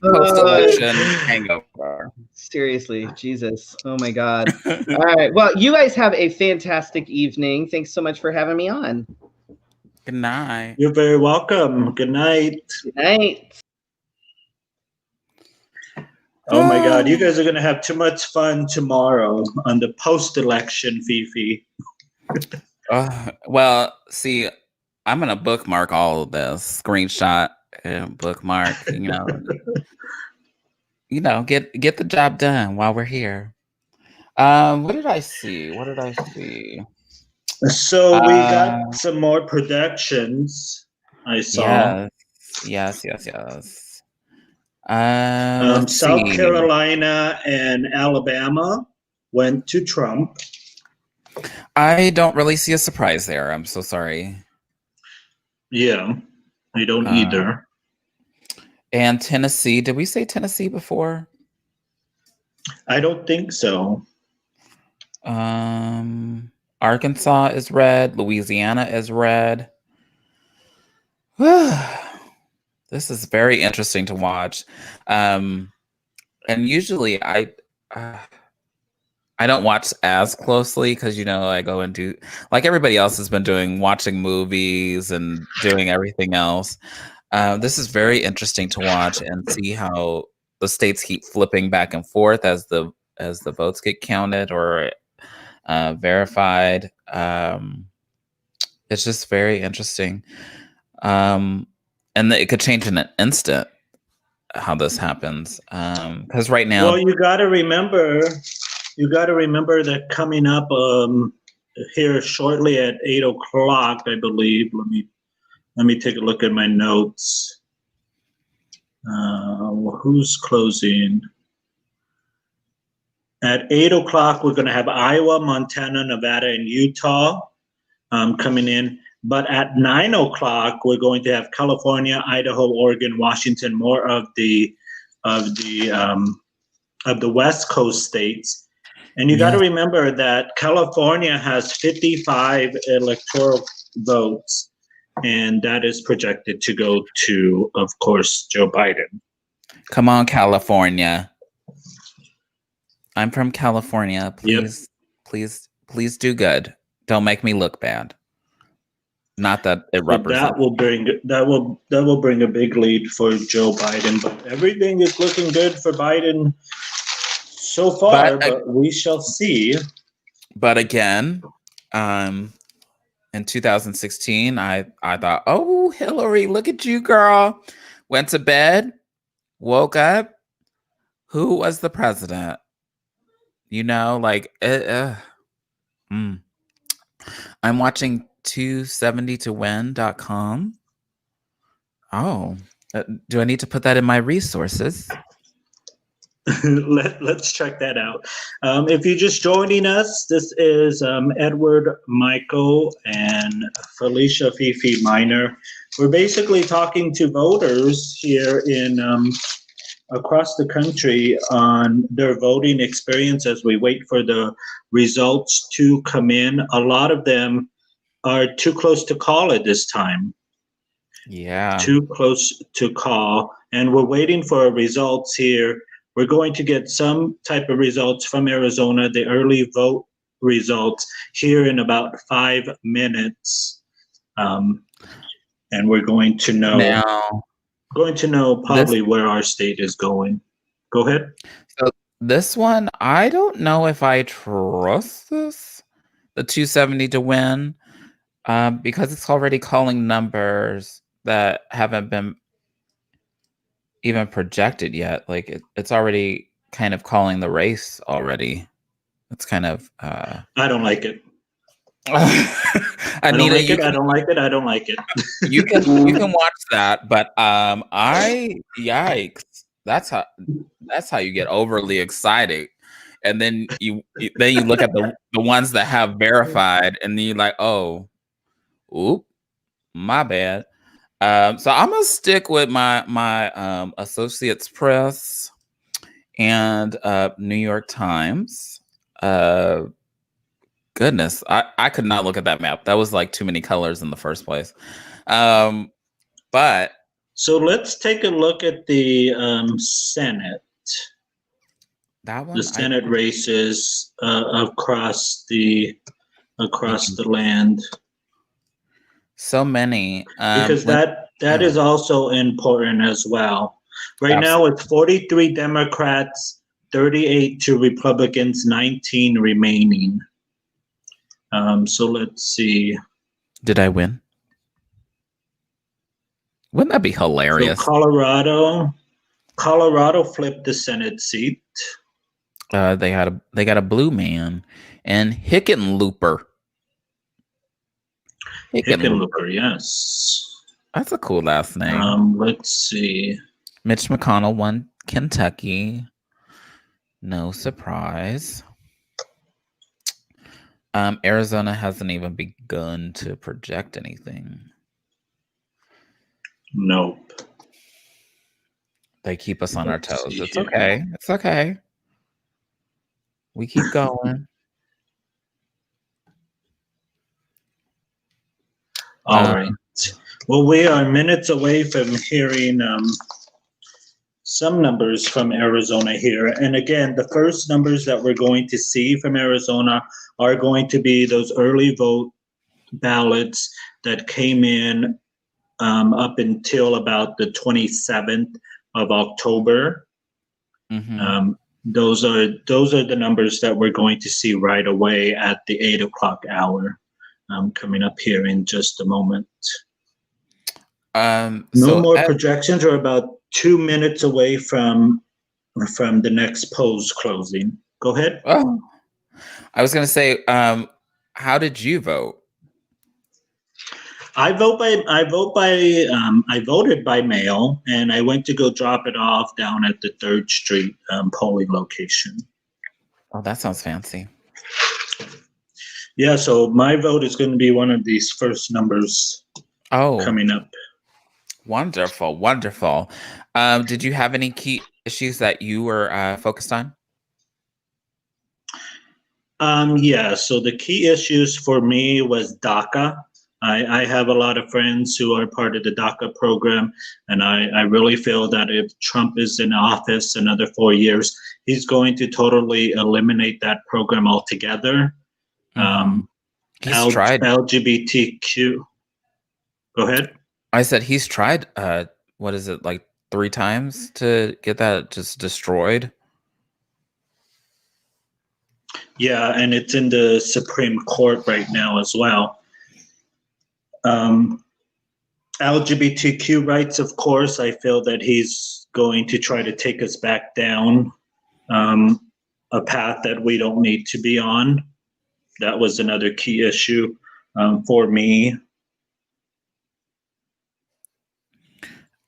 Post-election hangover. Seriously, Jesus. Oh my God. All right. Well, you guys have a fantastic evening. Thanks so much for having me on. Good night. You're very welcome. Good night. Good night. Oh my God. You guys are going to have too much fun tomorrow on the post-election Fifi. Well, see, I'm going to bookmark all of this, screenshot, bookmark. Get the job done while we're here. What did I see? So we got some more productions. I saw. Yes. South Carolina and Alabama went to Trump. I don't really see a surprise there. I'm so sorry. Yeah, I don't either. And Tennessee, did we say Tennessee before? I don't think so. Arkansas is red. Louisiana is red. This is very interesting to watch. And usually I don't watch as closely because I go and do like everybody else has been doing, watching movies and doing everything else. This is very interesting to watch and see how the states keep flipping back and forth as the votes get counted or verified. It's just very interesting. And it could change in an instant how this happens. Because right now, well, you got to remember that coming up here shortly at 8:00, I believe. Let me take a look at my notes. Who's closing? At 8:00, we're going to have Iowa, Montana, Nevada, and Utah coming in. But at 9:00, we're going to have California, Idaho, Oregon, Washington, more of the West Coast states. And you got to remember that California has 55 electoral votes, and that is projected to go to, of course, Joe Biden. Come on, California. I'm from California. Please do good. Don't make me look bad. Not that it represents. That will bring a big lead for Joe Biden, but everything is looking good for Biden so far. But we shall see. But again, in 2016, I thought, oh, Hillary, look at you, girl. Went to bed, woke up. Who was the president? I'm watching 270towin.com. Oh, do I need to put that in my resources? Let's check that out. If you're just joining us, this is Edward, Michael, and Felicia Fifi Minor. We're basically talking to voters here in across the country on their voting experience as we wait for the results to come in. A lot of them are too close to call at this time. Yeah. Too close to call. And we're waiting for results here. We're going to get some type of results from Arizona, the early vote results here in about 5 minutes. And we're going to know probably where our state is going. Go ahead. So this one, I don't know if I trust this, the 270 to win, because it's already calling numbers that haven't been even projected yet. Like it's already kind of calling the race already. It's kind of I don't like it. I don't like it. You can watch that, but yikes. That's how you get overly excited. And then you look at the ones that have verified, and then you're like, oh, oop, my bad. So I'm gonna stick with my Associates Press and New York Times. Goodness, I could not look at that map. That was like too many colors in the first place. But so let's take a look at the Senate. That one, the Senate races across the land. So many. Because that is also important as well. Right now it's 43 Democrats, 38 to Republicans, 19 remaining. So let's see. Did I win? Wouldn't that be So hilarious? Colorado flipped the Senate seat. They got a blue man and Hickenlooper. Hickenlooper, yes. That's a cool last name. Let's see. Mitch McConnell won Kentucky. No surprise. Arizona hasn't even begun to project anything. Nope. They keep us on our Let's toes. see It's here. okay. It's okay. We keep going. All right. Well, we are minutes away from hearing some numbers from Arizona here. And again, the first numbers that we're going to see from Arizona are going to be those early vote ballots that came in up until about the 27th of October. Those are the numbers that we're going to see right away at the 8 o'clock hour, coming up here in just a moment. No more projections. Are about 2 minutes away from the next polls closing. Go ahead. Oh, I was going to say, how did you vote? I voted by mail, and I went to go drop it off down at the 3rd Street polling location. Oh, that sounds fancy. Yeah, so my vote is going to be one of these first numbers coming up. Wonderful, wonderful. Did you have any key issues that you were focused on? Yeah, so the key issues for me was DACA. I have a lot of friends who are part of the DACA program, and I really feel that if Trump is in office another 4 years, he's going to totally eliminate that program altogether. He's tried LGBTQ. Go ahead. I said he's tried, what is it, like 3 times to get that just destroyed? Yeah, and it's in the Supreme Court right now as well. LGBTQ rights, of course, I feel that he's going to try to take us back down a path that we don't need to be on. That was another key issue for me.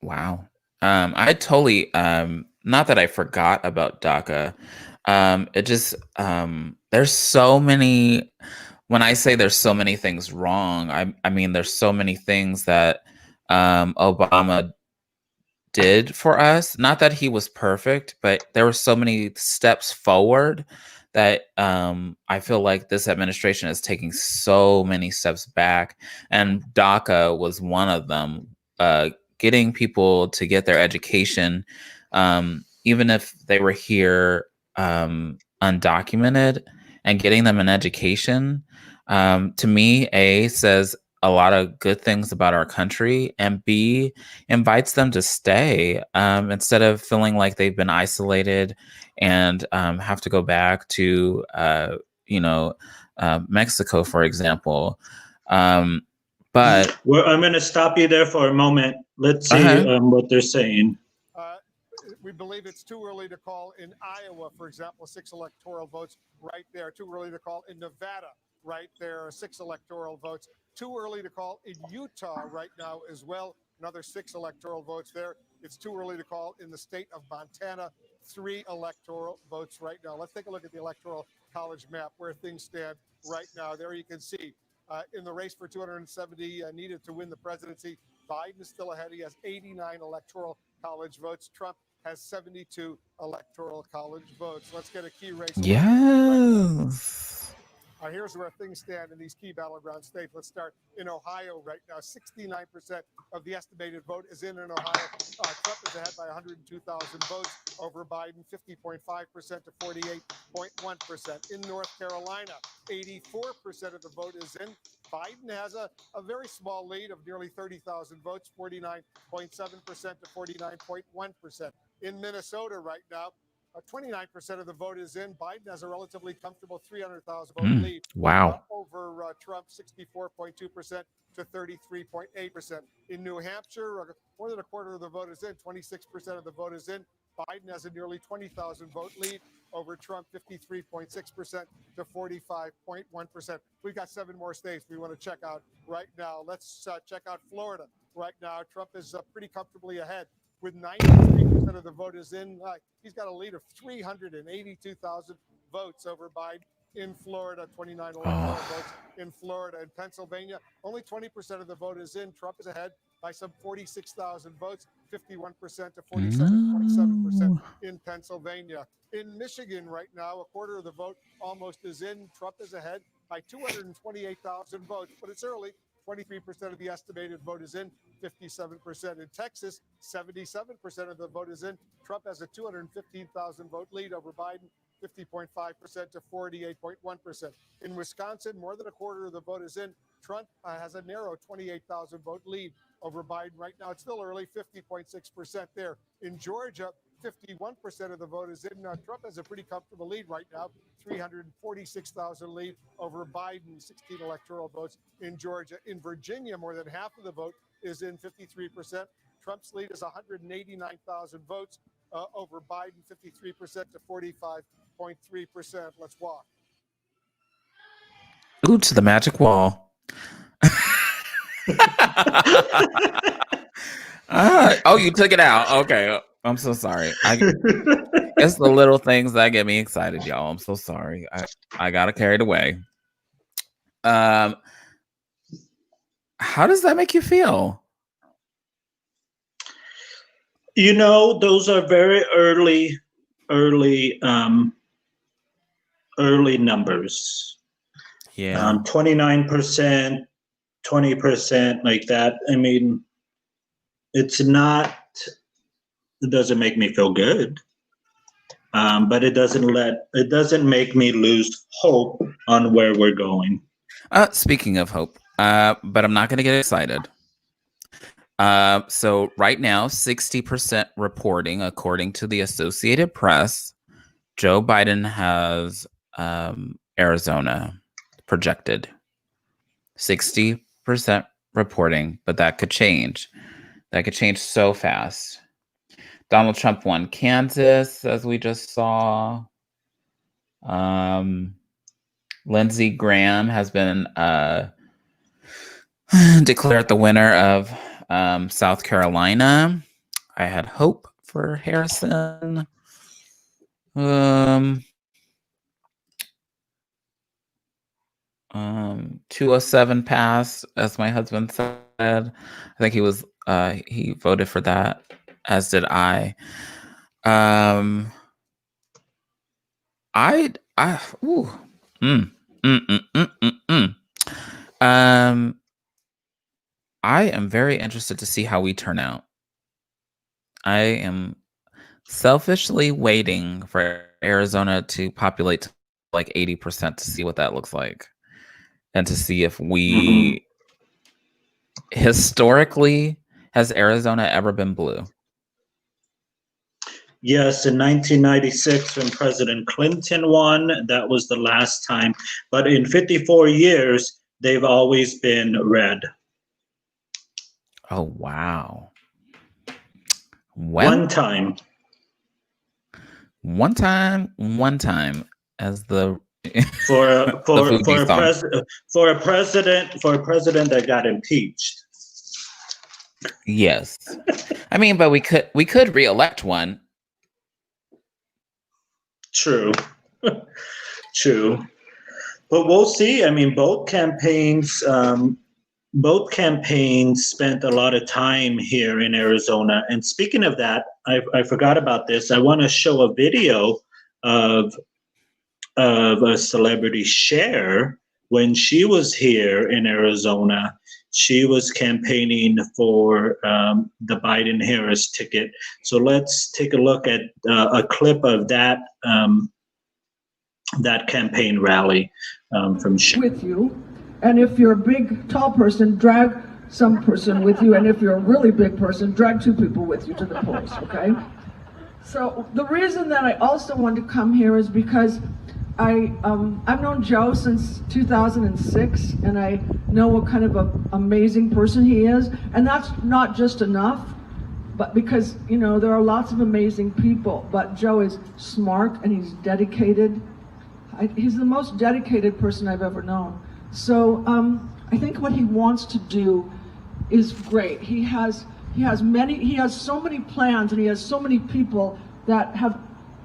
Wow. I totally, not that I forgot about DACA. It just, there's so many, when I say there's so many things wrong, I mean, there's so many things that Obama did for us. Not that he was perfect, but there were so many steps forward that I feel like this administration is taking so many steps back. And DACA was one of them. Getting people to get their education, even if they were here undocumented, and getting them an education, to me, A, says a lot of good things about our country, and B, invites them to stay instead of feeling like they've been isolated and have to go back to, Mexico, for example. But well, I'm going to stop you there for a moment. Let's see what they're saying. We believe it's too early to call in Iowa, for example, 6 electoral votes right there. Too early to call in Nevada, right there, 6 electoral votes. Too early to call in Utah right now as well, another 6 electoral votes there. It's too early to call in the state of Montana, 3 electoral votes right now. Let's take a look at the Electoral College map where things stand right now. There you can see in the race for 270 needed to win the presidency, Biden is still ahead. He has 89 Electoral College votes. Trump has 72 Electoral College votes. Let's get a key race. yes. Here's where things stand in these key battleground states. Let's start in Ohio right now. 69% of the estimated vote is in Ohio. Trump is ahead by 102,000 votes over Biden, 50.5% to 48.1%. In North Carolina, 84% of the vote is in. Biden has a very small lead of nearly 30,000 votes, 49.7% to 49.1%. In Minnesota right now, 29% of the vote is in. Biden has a relatively comfortable 300,000 vote lead. Wow. Over Trump, 64.2% to 33.8%. In New Hampshire, more than a quarter of the vote is in. 26% of the vote is in. Biden has a nearly 20,000 vote lead over Trump, 53.6% to 45.1%. We've got 7 more states we want to check out right now. Let's check out Florida right now. Trump is pretty comfortably ahead with 93% of the vote is in. He's got a lead of 382,000 votes over Biden in Florida, 29 electoral votes in Florida. In Pennsylvania, only 20% of the vote is in. Trump is ahead by some 46,000 votes, 51% to 47.7% in Pennsylvania. In Michigan right now, a quarter of the vote almost is in. Trump is ahead by 228,000 votes, but it's early. 23% of the estimated vote is in, 57%. In Texas, 77% of the vote is in. Trump has a 215,000 vote lead over Biden, 50.5% to 48.1%. In Wisconsin, more than a quarter of the vote is in. Trump has a narrow 28,000 vote lead over Biden right now. It's still early, 50.6% there. In Georgia, 51% of the vote is in. Trump has a pretty comfortable lead right now, 346,000 lead over Biden, 16 electoral votes in Georgia. In Virginia, more than half of the vote is in, 53%. Trump's lead is 189,000 votes over Biden, 53% to 45.3%. Let's walk. Ooh, to the magic wall. Oh, you took it out. Okay. I'm so sorry. It's the little things that get me excited, y'all. I'm so sorry. I got carried away. How does that make you feel? You know, those are very early numbers. Yeah. 29%, 20%, like that. I mean, it doesn't make me feel good. But it doesn't make me lose hope on where we're going. Speaking of hope, but I'm not going to get excited. So right now, 60% reporting, according to the Associated Press, Joe Biden has Arizona projected. 60% reporting, but that could change. That could change so fast. Donald Trump won Kansas, as we just saw. Lindsey Graham has been declared the winner of South Carolina. I had hope for Harrison. 207 passed, as my husband said. I think he voted for that, as did I. I am very interested to see how we turn out. I am selfishly waiting for Arizona to populate to like 80% to see what that looks like. And to see if we historically, has Arizona ever been blue? Yes, in 1996, when President Clinton won, that was the last time. But in 54 years, they've always been red. Oh, wow. One time as the for a president that got impeached. Yes. I mean, but we could re-elect one. True. But we'll see. I mean, both campaigns spent a lot of time here in Arizona. And speaking of that, I forgot about this. I want to show a video of a celebrity, Cher. When she was here in Arizona, she was campaigning for the Biden-Harris ticket. So let's take a look at a clip of that that campaign rally from Cher. With you, and if you're a big, tall person, drag some person with you, and if you're a really big person, drag 2 people with you to the polls, okay? So the reason that I also wanted to come here is because I've known Joe since 2006, and I know what kind of an amazing person he is. And that's not just enough, but because, you know, there are lots of amazing people, but Joe is smart and he's dedicated. He's the most dedicated person I've ever known. So I think what he wants to do is great. He has so many plans, and he has so many people that have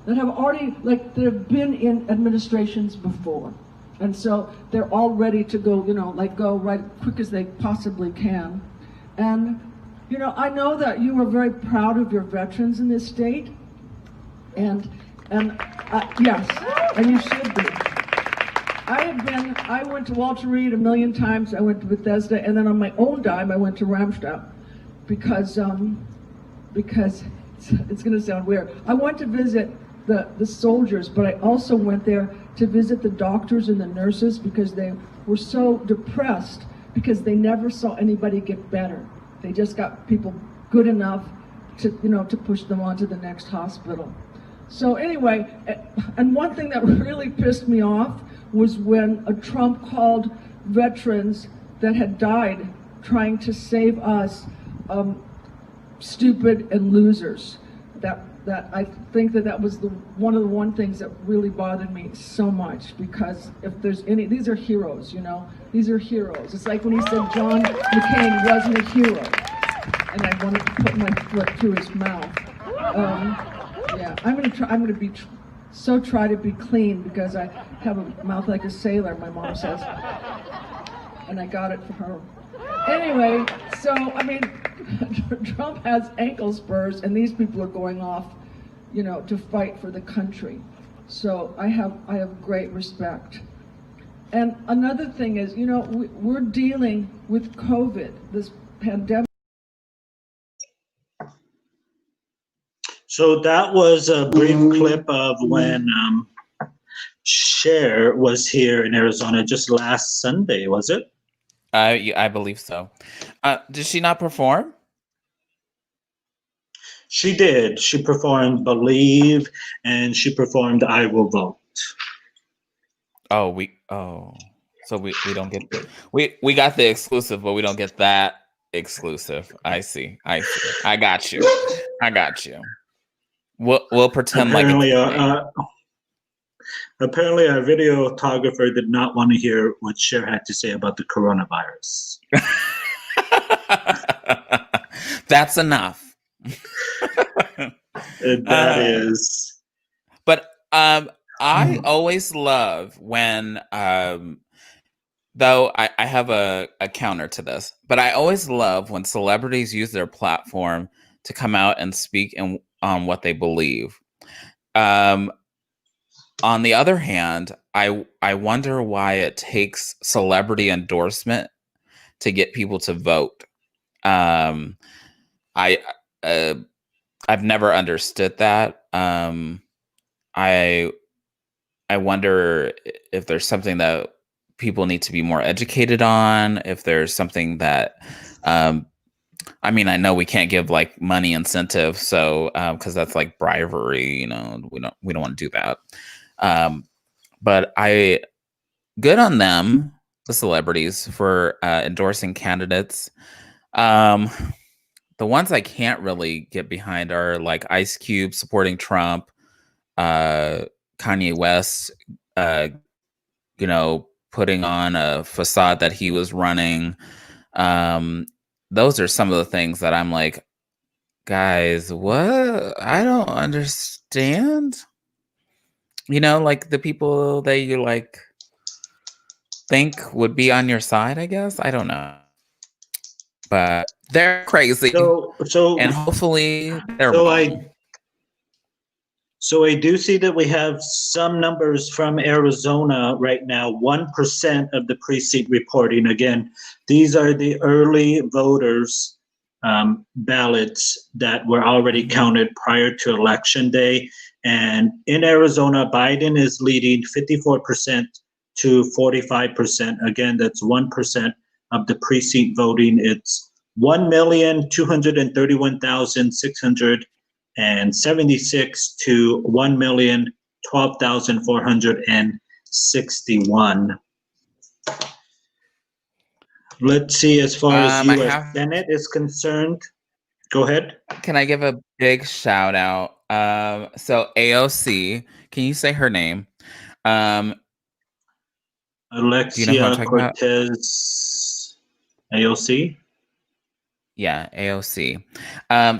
already, that have been in administrations before. And so they're all ready to go, go right quick as they possibly can. And, I know that you are very proud of your veterans in this state. And yes, and you should be. I went to Walter Reed a million times. I went to Bethesda, and then on my own dime, I went to Ramstadt because it's going to sound weird. I went to visit the soldiers, but I also went there to visit the doctors and the nurses because they were so depressed because they never saw anybody get better. They just got people good enough to push them on to the next hospital. So anyway, and one thing that really pissed me off was when Trump called veterans that had died trying to save us stupid and losers. That I think that was one of the things that really bothered me so much, because if there's these are heroes, these are heroes. It's like when he said John McCain wasn't a hero, and I wanted to put my foot through his mouth. Yeah, I'm gonna try to be clean because I have a mouth like a sailor, my mom says, and I got it from her. Anyway, so I mean, Trump has ankle spurs, and these people are going off, to fight for the country. So I have great respect. And another thing is, we're dealing with COVID, this pandemic. So that was a brief clip of when Cher was here in Arizona just last Sunday, was it? I believe so. Did she not perform? She did. She performed Believe, and she performed I Will Vote. So we don't get we got the exclusive, but we don't get that exclusive. I see. I got you. We'll pretend apparently, like apparently our videographer did not want to hear what Cher had to say about the coronavirus. That's enough. That is. But I always love when though I have a counter to this, but I always love when celebrities use their platform to come out and speak on what they believe. On the other hand, I wonder why it takes celebrity endorsement to get people to vote. I've never understood that. I wonder if there's something that people need to be more educated on, if there's something that I mean, I know we can't give like money incentive, so because that's like bribery, we don't want to do that. But good on them, the celebrities, for endorsing candidates. The ones I can't really get behind are like Ice Cube supporting Trump, Kanye West, putting on a facade that he was running. Those are some of the things that I'm like, guys, what? I don't understand. Like the people that you like think would be on your side, I guess. I don't know. But they're crazy. And hopefully they're wrong. So I do see that we have some numbers from Arizona right now, 1% of the precinct reporting. Again, these are the early voters' ballots that were already counted prior to Election Day. And in Arizona, Biden is leading 54% to 45%. Again, that's 1% of the precinct voting. It's 1,231,600 and 76 to 1,012,461. Let's see, as far as I U.S. have. Senate is concerned. Go ahead. Can I give a big shout out? So AOC, can you say her name? Do you know who I'm Alexia talking about? Cortez, AOC. Yeah, AOC.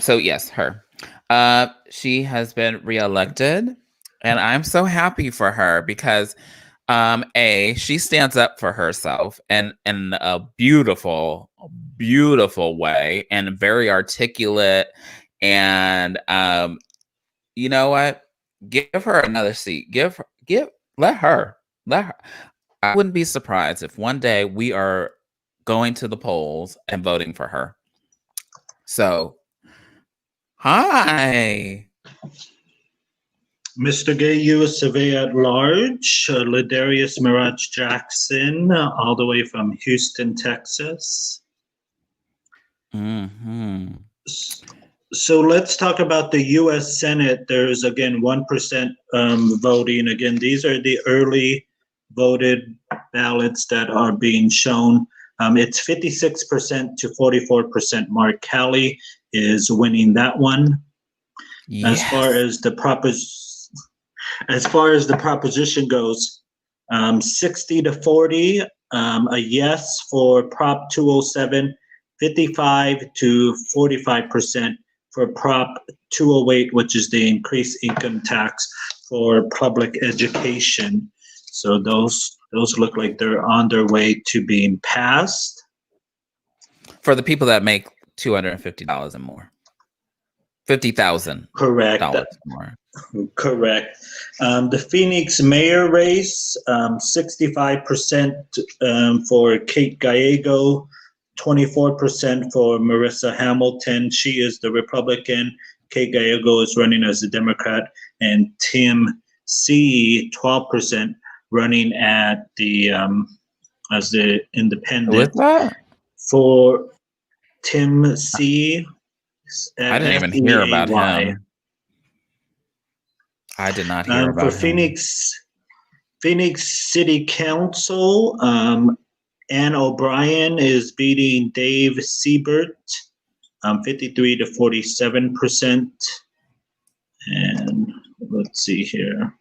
So yes, her. She has been reelected, and I'm so happy for her because she stands up for herself and in a beautiful way and very articulate. And you know what? Give her another seat. Let her. I wouldn't be surprised if one day we are going to the polls and voting for her. So, hi. Mr. Gay, U.S. Surveyor at Large, Ladarius Mirage Jackson, all the way from Houston, Texas. Mm-hmm. So let's talk about the U.S. Senate. There's, again, 1% voting. Again, these are the early voted ballots that are being shown. It's 56% to 44%. Mark Kelly is winning that one. Yes. As far as the proposition goes, 60 to 40, a yes for Prop 207, 55 to 45% for Prop 208, which is the increased income tax for public education. So those look like they're on their way to being passed. For the people that make $250 and more. $50,000. Correct. More. Correct. The Phoenix mayor race, 65% for Kate Gallego, 24% for Marissa Hamilton. She is the Republican. Kate Gallego is running as a Democrat, and Tim C, 12%, running at the as the independent. Who is that? For Tim C. I didn't even hear about him. I did not hear about for him. Phoenix City Council, Ann O'Brien is beating Dave Siebert, 53 to 47%. And let's see here.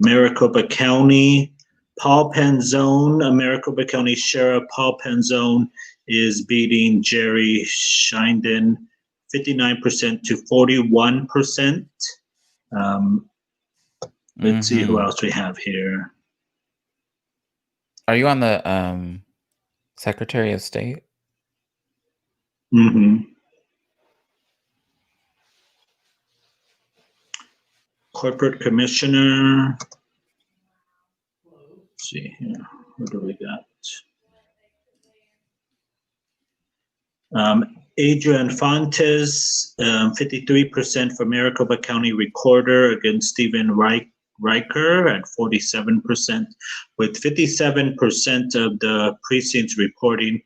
Maricopa County, Paul Penzone, Maricopa County Sheriff Paul Penzone is beating Jerry Shinden, 59% to 41%. Let's see who else we have here. Are you on the Secretary of State? Mm-hmm. Corporate Commissioner. Let's see here. What do we got? Adrian Fontes, 53% for Maricopa County Recorder against Stephen Riker at 47%, with 57% of the precincts reporting.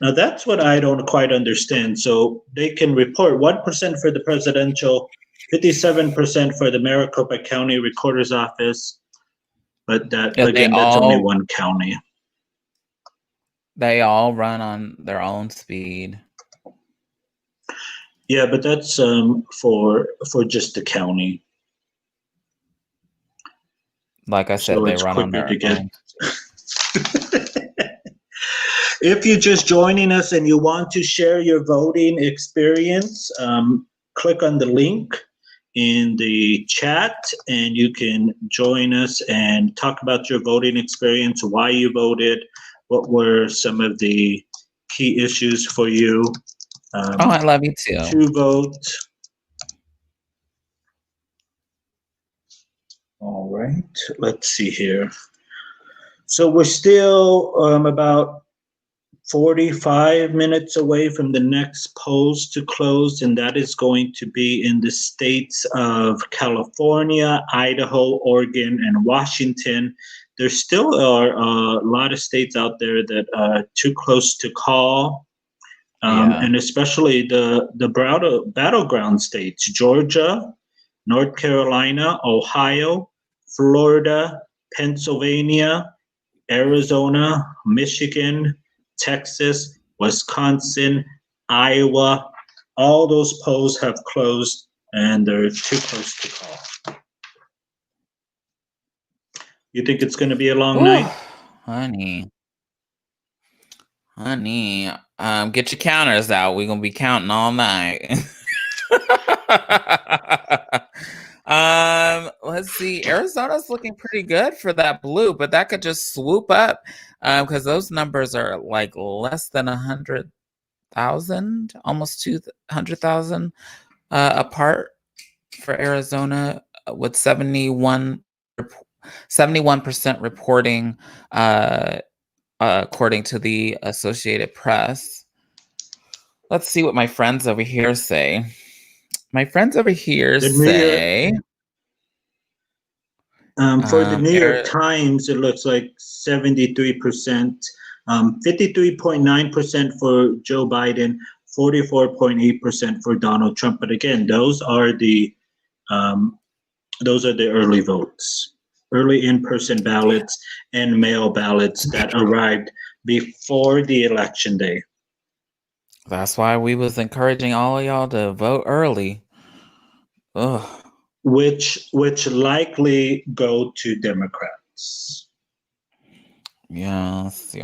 Now that's what I don't quite understand. So they can report 1% for the presidential, 57% for the Maricopa County Recorder's Office, but that again, that's only one county. They all run on their own speed. Yeah, but that's for just the county. Like I said, So they it's run on quicker their to own. If you're just joining us and you want to share your voting experience, click on the link in the chat and you can join us and talk about your voting experience, why you voted, what were some of the key issues for you. I love you too. To vote. All right, let's see here. So we're still about 45 minutes away from the next polls to close, and that is going to be in the states of California, Idaho, Oregon, and Washington. There still are a lot of states out there that are too close to call. And especially the battleground states: Georgia, North Carolina, Ohio, Florida, Pennsylvania, Arizona, Michigan, Texas, Wisconsin, Iowa. All those polls have closed, and they're too close to call. You think it's going to be a long night? Honey, get your counters out. We're going to be counting all night. Let's see. Arizona's looking pretty good for that blue, but that could just swoop up because those numbers are like less than 100,000, almost 200,000 apart for Arizona, with 71% reporting, according to the Associated Press. Let's see what my friends over here say. My friends over here say... for the New York Times, it looks like 73%, 53.9% for Joe Biden, 44.8% for Donald Trump. But again, those are the early votes, early in-person ballots and mail ballots that arrived before the election day. That's why we was encouraging all of y'all to vote early. Ugh. Which likely go to Democrats. Yes.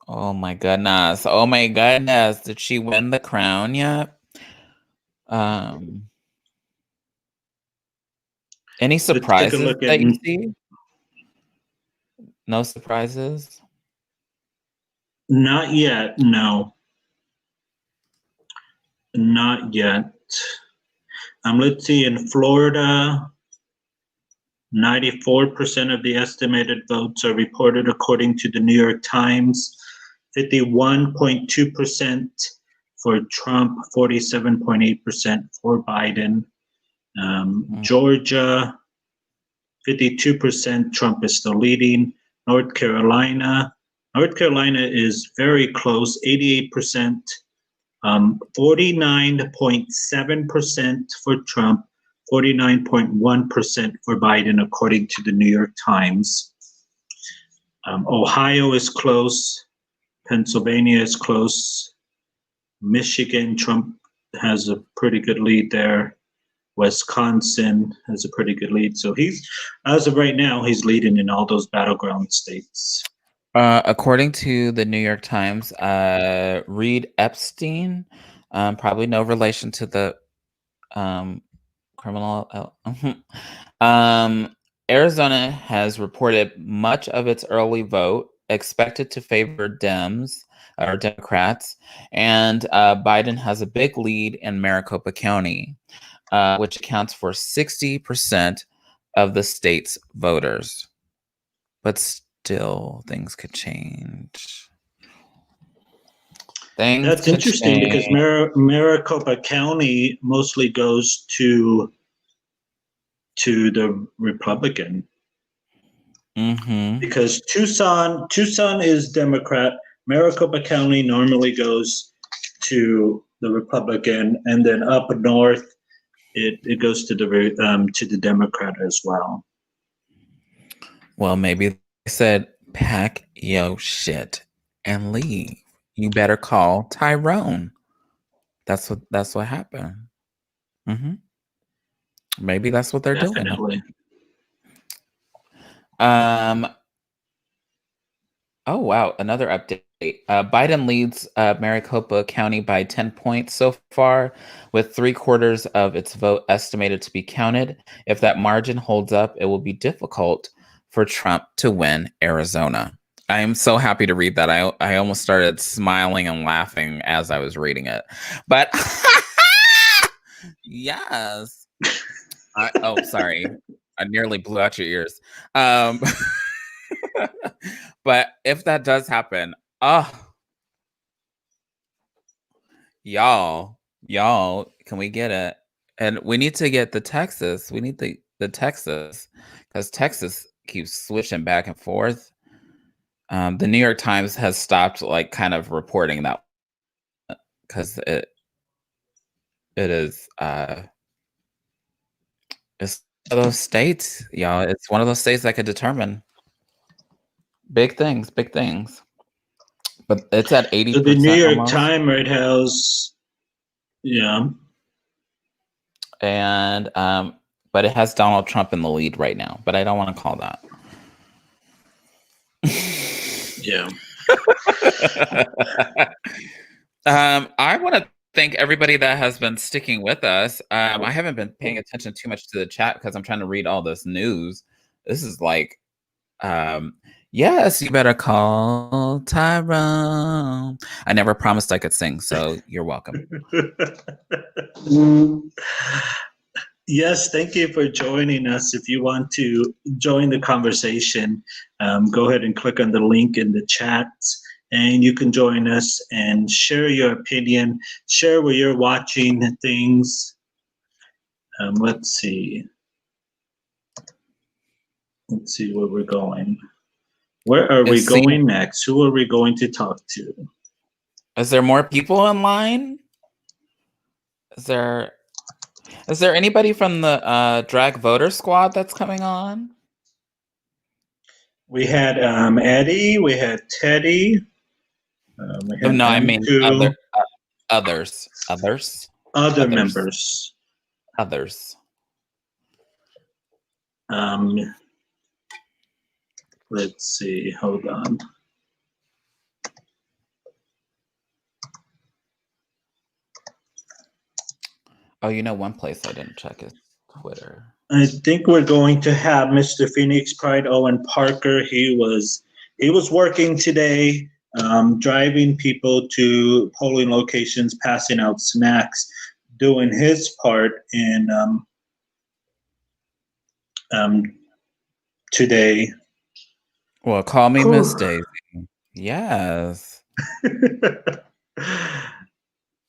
Oh my goodness. Did she win the crown yet? Any surprises that you see? No surprises? Not yet, no. Not yet. Let's see, in Florida, 94% of the estimated votes are reported according to the New York Times, 51.2% for Trump, 47.8% for Biden. Georgia, 52%, Trump is still leading. North Carolina is very close, 88%. 49.7% for Trump, 49.1% for Biden, according to the New York Times. Ohio is close. Pennsylvania is close. Michigan, Trump has a pretty good lead there. Wisconsin has a pretty good lead. So as of right now, he's leading in all those battleground states. According to the New York Times, Reed Epstein, probably no relation to the criminal. Arizona has reported much of its early vote expected to favor Democrats, and Biden has a big lead in Maricopa County, which accounts for 60% of the state's voters. But still, things could change. That's interesting because Maricopa County mostly goes to the Republican. Mm-hmm. Because Tucson is Democrat. Maricopa County normally goes to the Republican, and then up north, it goes to the Democrat as well. Well, maybe they said, pack your shit and leave. You better call Tyrone. That's what happened. Mm-hmm. Maybe that's what they're Definitely. doing. Oh, wow. Another update. Biden leads Maricopa County by 10 points so far, with 3/4 of its vote estimated to be counted. If that margin holds up, it will be difficult for Trump to win Arizona. I am so happy to read that. I almost started smiling and laughing as I was reading it. But yes. Sorry. I nearly blew out your ears. But if that does happen, y'all, can we get it? And we need to get the Texas. We need the Texas, because Texas keeps switching back and forth. The New York Times has stopped kind of reporting that. because it is it's one of those states, y'all. It's one of those states that could determine big things. But it's at 80%. So the New York almost. Times Red House, yeah. And but it has Donald Trump in the lead right now. But I don't want to call that. Yeah. I want to thank everybody that has been sticking with us. I haven't been paying attention too much to the chat because I'm trying to read all this news. This is like, yes, you better call Tyrone. I never promised I could sing, so you're welcome. Yes, thank you for joining us. If you want to join the conversation, go ahead and click on the link in the chat, and you can join us and share your opinion, share where you're watching things. Let's see. Let's see where we're going. Where are we going next? Who are we going to talk to? Is there more people in line? Is there anybody from the drag voter squad that's coming on? We had Eddie, we had Teddy. We had No, I mean M2. others. Other members. Others. Let's see, hold on. Oh, you know, one place I didn't check is Twitter. I think we're going to have Mr. Phoenix Pride Owen Parker. He was working today, driving people to polling locations, passing out snacks, doing his part in today. Well, call me Miss Daisy. Yes.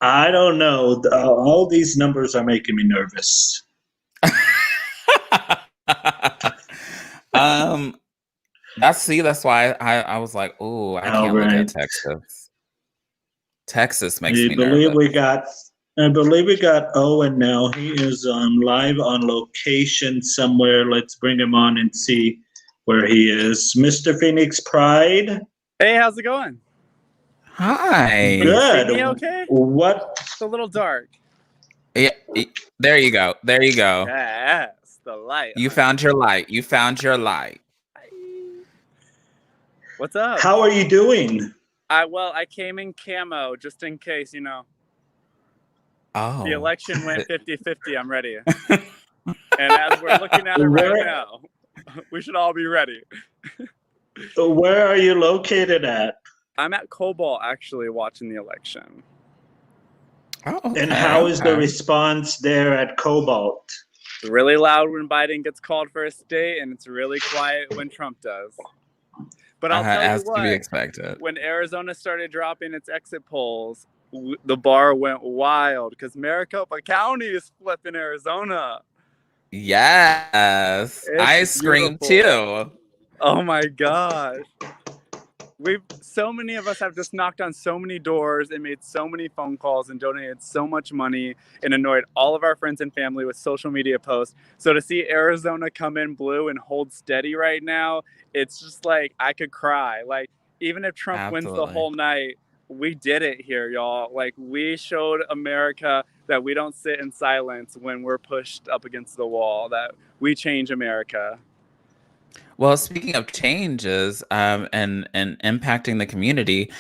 I don't know. All these numbers are making me nervous. That's why I was like, oh, I can't look at Texas. Texas makes me nervous. I believe we got Owen now. He is live on location somewhere. Let's bring him on and see where he is. Mr. Phoenix Pride. Hey, how's it going? Hi. Good. See me okay? What? It's a little dark. Yeah, there you go. Yes, the light. You found your light. What's up? How are you doing? I came in camo just in case, you know. Oh. The election went 50-50. I'm ready. And as we're looking at it right now, we should all be ready. Where are you located at? I'm at Cobalt actually watching the election. Oh, okay. And how is the response there at Cobalt? It's really loud when Biden gets called for a state, and it's really quiet when Trump does. But I'll tell you what, to be expected. When Arizona started dropping its exit polls, the bar went wild because Maricopa County is flipping Arizona. Yes, I screamed too. Oh my gosh. So many of us have just knocked on so many doors and made so many phone calls and donated so much money and annoyed all of our friends and family with social media posts. So to see Arizona come in blue and hold steady right now, it's just like I could cry. Like, even if Trump wins the whole night, we did it here, y'all. Like, we showed America that we don't sit in silence when we're pushed up against the wall, that we change America. Well, speaking of changes and impacting the community,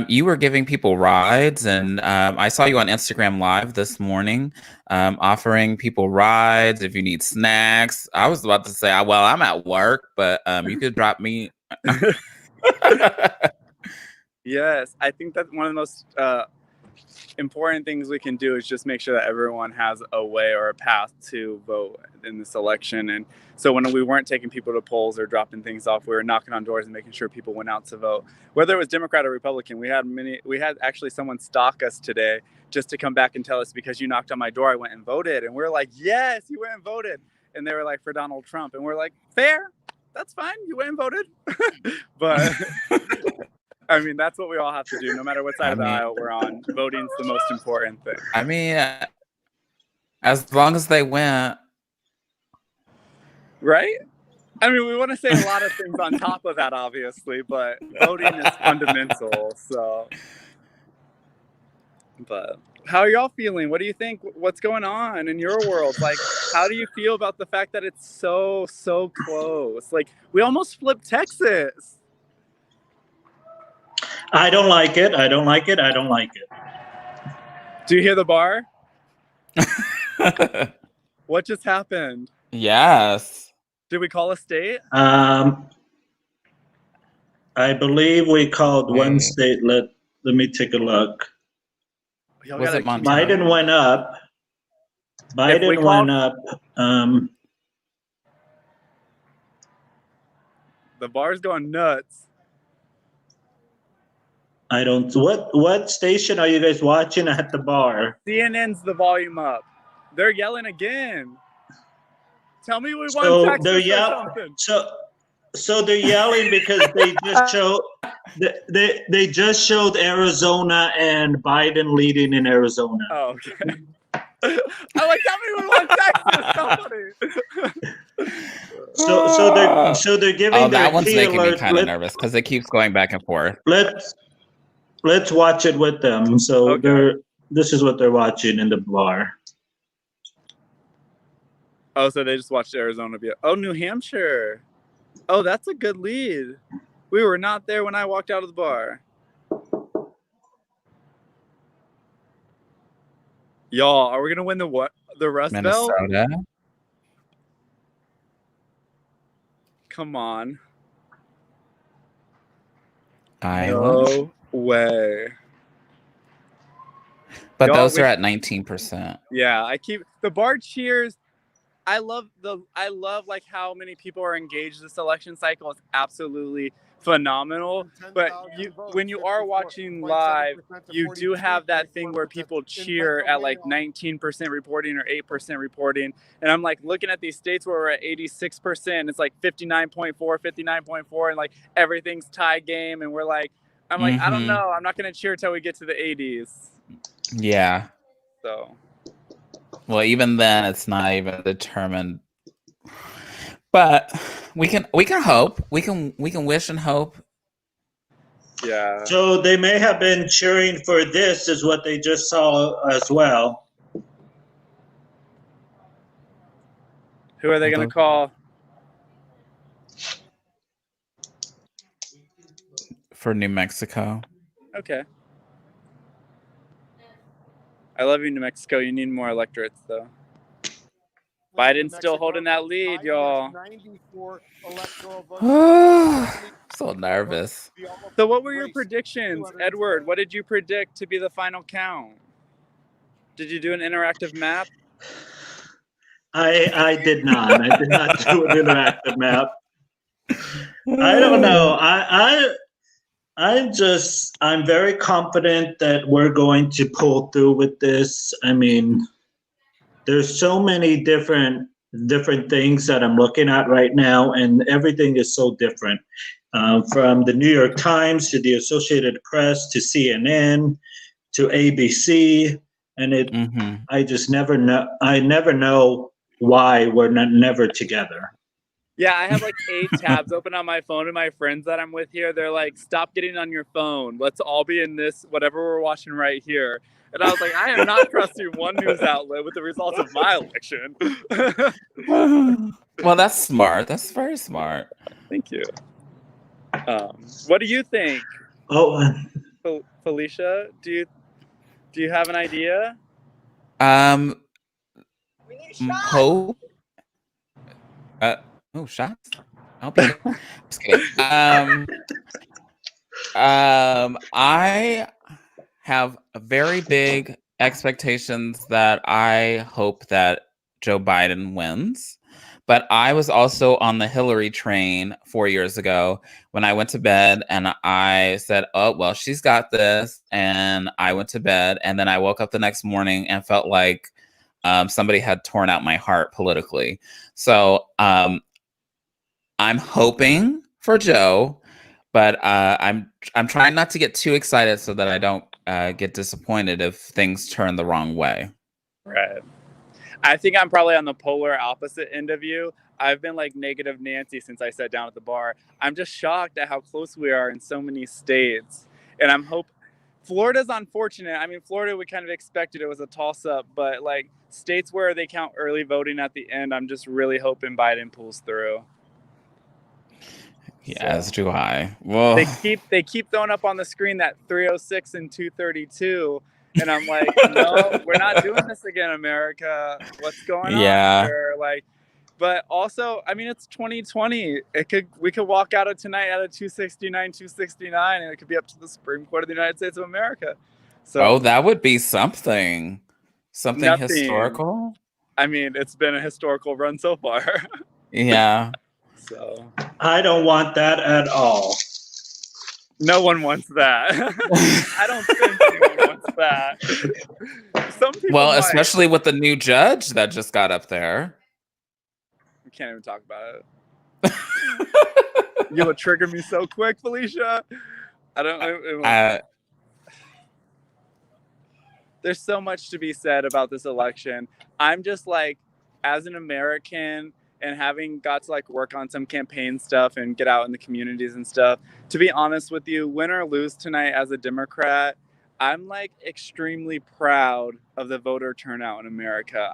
you were giving people rides, and I saw you on Instagram Live this morning offering people rides if you need snacks. I was about to say, well, I'm at work, but you could drop me. Yes, I think that one of the most important things we can do is just make sure that everyone has a way or a path to vote in this election. And so when we weren't taking people to polls or dropping things off, we were knocking on doors and making sure people went out to vote. Whether it was Democrat or Republican, we had actually someone stalk us today just to come back and tell us, because you knocked on my door, I went and voted. And we're like, yes, you went and voted. And they were like, for Donald Trump. And we're like, fair, that's fine, you went and voted. But I mean, that's what we all have to do, no matter what side of the aisle we're on. Voting's the most important thing. I mean, as long as they win. Right? I mean, we want to say a lot of things on top of that, obviously, but voting is fundamental. So, but how are y'all feeling? What do you think? What's going on in your world? Like, how do you feel about the fact that it's so close? Like, we almost flipped Texas. I don't like it. I don't like it. I don't like it. Do you hear the bar? What just happened? Yes. Did we call a state? I believe we called one state. Let me take a look. Was it Montana? Biden went up. Biden went up. The bar's going nuts. I don't. What station are you guys watching at the bar? CNN's the volume up. They're yelling again. Tell me we won So Texas they're or something. So they're yelling because they just showed they just showed Arizona and Biden leading in Arizona. Oh, okay. I like, tell me we won Texas. Somebody. So they're giving. Oh, their that one's key making me alert. kind of nervous because it keeps going back and forth. Let's watch it with them. So this is what they're watching in the bar. Oh, so they just watched Arizona be. Oh, New Hampshire. Oh, that's a good lead. We were not there when I walked out of the bar. Y'all, are we gonna win the Rust Belt? Minnesota. Come on. Iowa. No way. But Y'all, those are at 19%. Yeah, the bar cheers. I love like how many people are engaged this election cycle. It's absolutely phenomenal. But when you are watching live, you do have that thing where people cheer at like 19% reporting or 8% reporting. And I'm like looking at these states where we're at 86%. It's like 59.4, 59.4, and like everything's tie game. And we're like, I'm like, I don't know. I'm not gonna cheer till we get to the 80s. Yeah. So. Well, even then, it's not even determined. But we can hope. We can wish and hope. Yeah. So they may have been cheering for this, is what they just saw as well. Who are they going to call? For New Mexico. Okay. I love you, New Mexico. You need more electorates, though. Biden's still holding that lead, y'all. 94 electoral votes. So nervous. So what were your predictions, Edward? What did you predict to be the final count? Did you do an interactive map? I did not. I did not do an interactive map. I don't know. I'm very confident that we're going to pull through with this. I mean, there's so many different things that I'm looking at right now, and everything is so different. From the New York Times to the Associated Press to CNN to ABC, and I just never know. I never know why we're never together. Yeah, I have like 8 tabs open on my phone, and my friends that I'm with here, they're like, stop getting on your phone. Let's all be in this, whatever we're watching right here. And I was like, I am not trusting one news outlet with the results of my election. Well, that's smart. That's very smart. Thank you. What do you think? Oh, Felicia, do you have an idea? Hope. Shots? I'll be just kidding. I have very big expectations that I hope that Joe Biden wins. But I was also on the Hillary train 4 years ago when I went to bed and I said, oh, well, she's got this. And I went to bed and then I woke up the next morning and felt like somebody had torn out my heart politically. So I'm hoping for Joe, but I'm trying not to get too excited so that I don't get disappointed if things turn the wrong way. Right. I think I'm probably on the polar opposite end of you. I've been like negative Nancy since I sat down at the bar. I'm just shocked at how close we are in so many states. And I'm hoping Florida's unfortunate. I mean, Florida, we kind of expected it was a toss up, but like states where they count early voting at the end, I'm just really hoping Biden pulls through. Yeah, as do I. Well, they keep throwing up on the screen that 306 and 232. And I'm like, no, we're not doing this again, America. What's going on here? Like, but also, I mean, it's 2020. We could walk out of tonight at a 269, 269, and it could be up to the Supreme Court of the United States of America. So, that would be something historical. I mean, it's been a historical run so far. Yeah. So I don't want that at all. No one wants that. I don't think anyone wants that. Some people might. Especially with the new judge that just got up there. We can't even talk about it. You would trigger me so quick, Felicia. I don't. There's so much to be said about this election. I'm just like, as an American, and having got to like work on some campaign stuff and get out in the communities and stuff, to be honest with you, win or lose tonight as a Democrat, I'm like extremely proud of the voter turnout in America.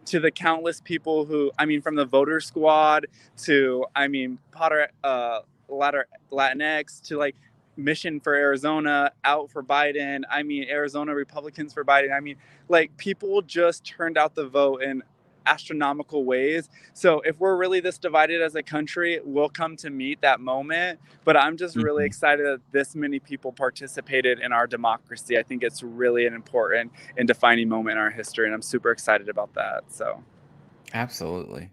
To the countless people who, I mean, from the voter squad to, I mean, Potter, Latinx to like Mission for Arizona, out for Biden. I mean, Arizona Republicans for Biden. I mean, like people just turned out the vote in astronomical ways. So if we're really this divided as a country, we'll come to meet that moment. But I'm just really excited that this many people participated in our democracy. I think it's really an important and defining moment in our history, and I'm super excited about that. So absolutely.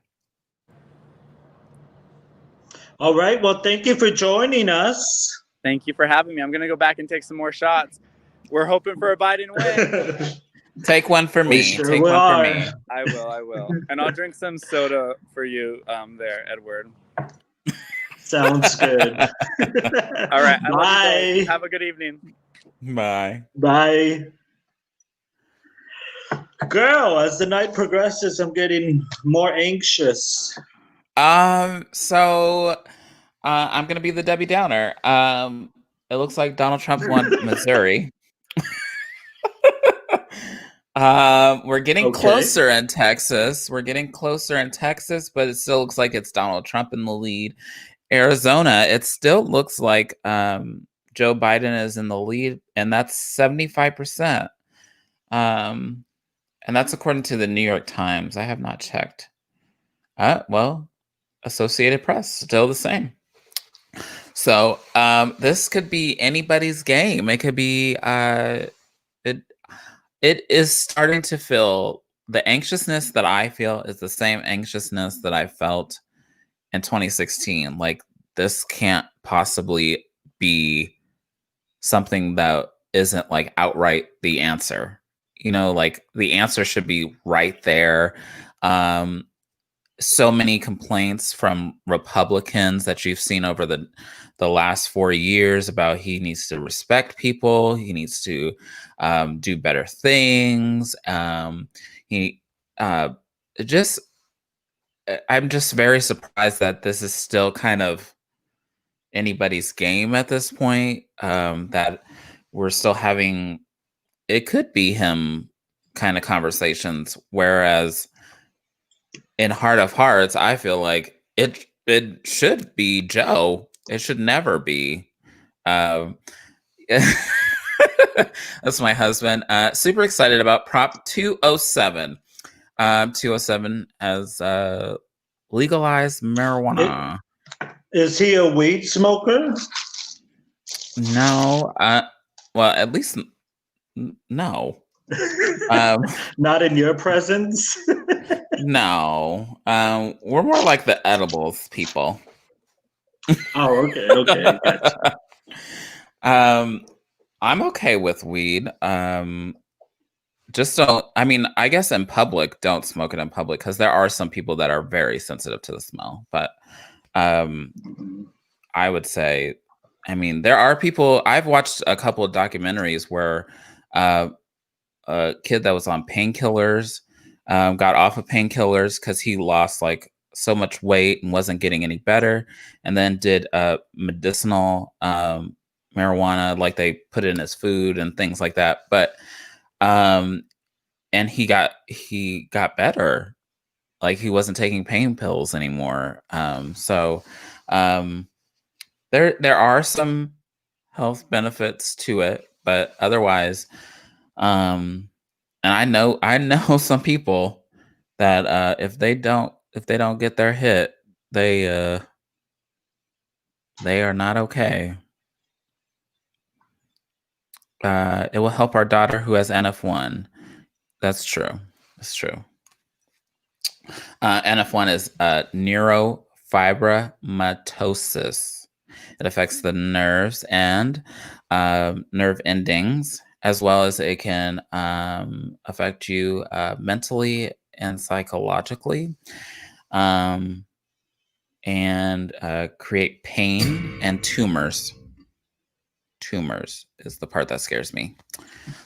All right. Well, thank you for joining us. Thank you for having me. I'm going to go back and take some more shots. We're hoping for a Biden win. Take one for me. Sure Take one for me. I will. And I'll drink some soda for you there, Edward. Sounds good. All right. Bye. Have a good evening. Bye. Bye. Girl, as the night progresses, I'm getting more anxious. So I'm gonna be the Debbie Downer. It looks like Donald Trump won Missouri. We're getting closer in Texas. But it still looks like it's Donald Trump in the lead. Arizona, it still looks like Joe Biden is in the lead, and that's 75%. And that's according to the New York Times. I have not checked. Associated Press, still the same. So this could be anybody's game. It could be it is starting to feel, the anxiousness that I feel is the same anxiousness that I felt in 2016. Like, this can't possibly be something that isn't like outright the answer. You know, like the answer should be right there. So many complaints from Republicans that you've seen over the last 4 years about he needs to respect people. He needs to do better things. I'm just very surprised that this is still kind of anybody's game at this point. That we're still having, it could be him kind of conversations. Whereas in heart of hearts, I feel like it should be Joe. It should never be. That's my husband. Super excited about Prop 207. 207 has legalized marijuana. Is he a weed smoker? No. Well, at least no. Not in your presence? No. We're more like the edibles people. Oh, okay. Gotcha. I'm okay with weed. Just don't, I mean, I guess in public, don't smoke it in public, because there are some people that are very sensitive to the smell. But I would say I mean, there are people. I've watched a couple of documentaries where a kid that was on painkillers got off of painkillers because he lost like so much weight and wasn't getting any better, and then did medicinal marijuana, like they put it in his food and things like that. But and he got better, like he wasn't taking pain pills anymore. There are some health benefits to it, but otherwise, and I know some people that if they don't get their hit, they are not okay. It will help our daughter who has NF1. That's true. That's true. NF1 is neurofibromatosis. It affects the nerves and nerve endings, as well as it can affect you mentally and psychologically, and create pain and tumors. Tumors is the part that scares me.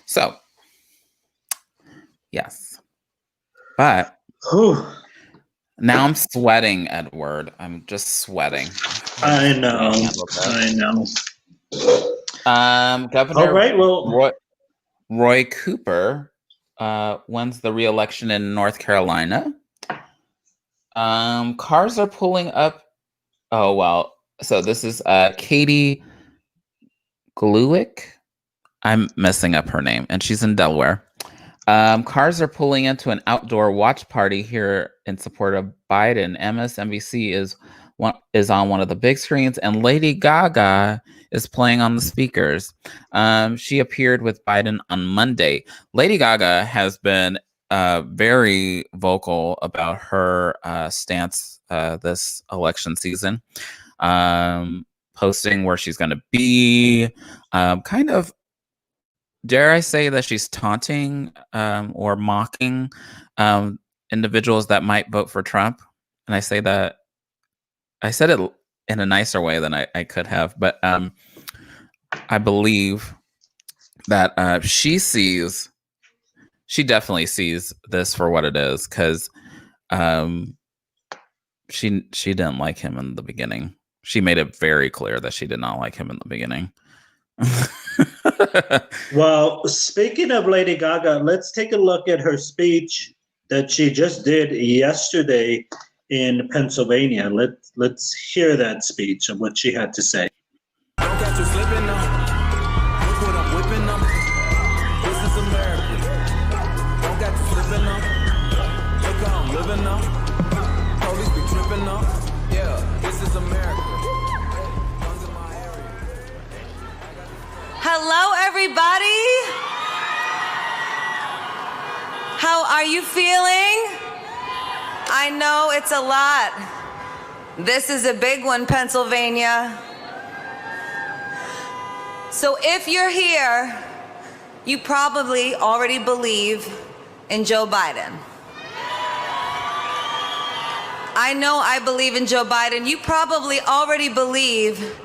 So, yes. But now I'm sweating, Edward. I'm just sweating. I know. Governor All right, well, Roy Cooper wins the re-election in North Carolina. Cars are pulling up. Oh, well. So this is Katie Gluick. I'm messing up her name, and she's in Delaware. Cars are pulling into an outdoor watch party here in support of Biden. MSNBC is on one of the big screens, and Lady Gaga is playing on the speakers. She appeared with Biden on Monday. Lady Gaga has been very vocal about her stance this election season, posting where she's going to be, kind of, dare I say that she's taunting or mocking individuals that might vote for Trump. And I say that, I said it in a nicer way than I could have, but I believe that she definitely sees this for what it is, because she didn't like him in the beginning. She made it very clear that she did not like him in the beginning. Well, speaking of Lady Gaga, let's take a look at her speech that she just did yesterday in Pennsylvania. Let's hear that speech and what she had to say. Don't catch you slipping now. Look what I'm whipping up. This is America. Don't catch you slipping now. Look how I'm living now. Police be tripping now. Yeah, this is America. Hello, everybody. How are you feeling? I know it's a lot. This is a big one, Pennsylvania. So if you're here, you probably already believe in Joe Biden. I know I believe in Joe Biden. You probably already believe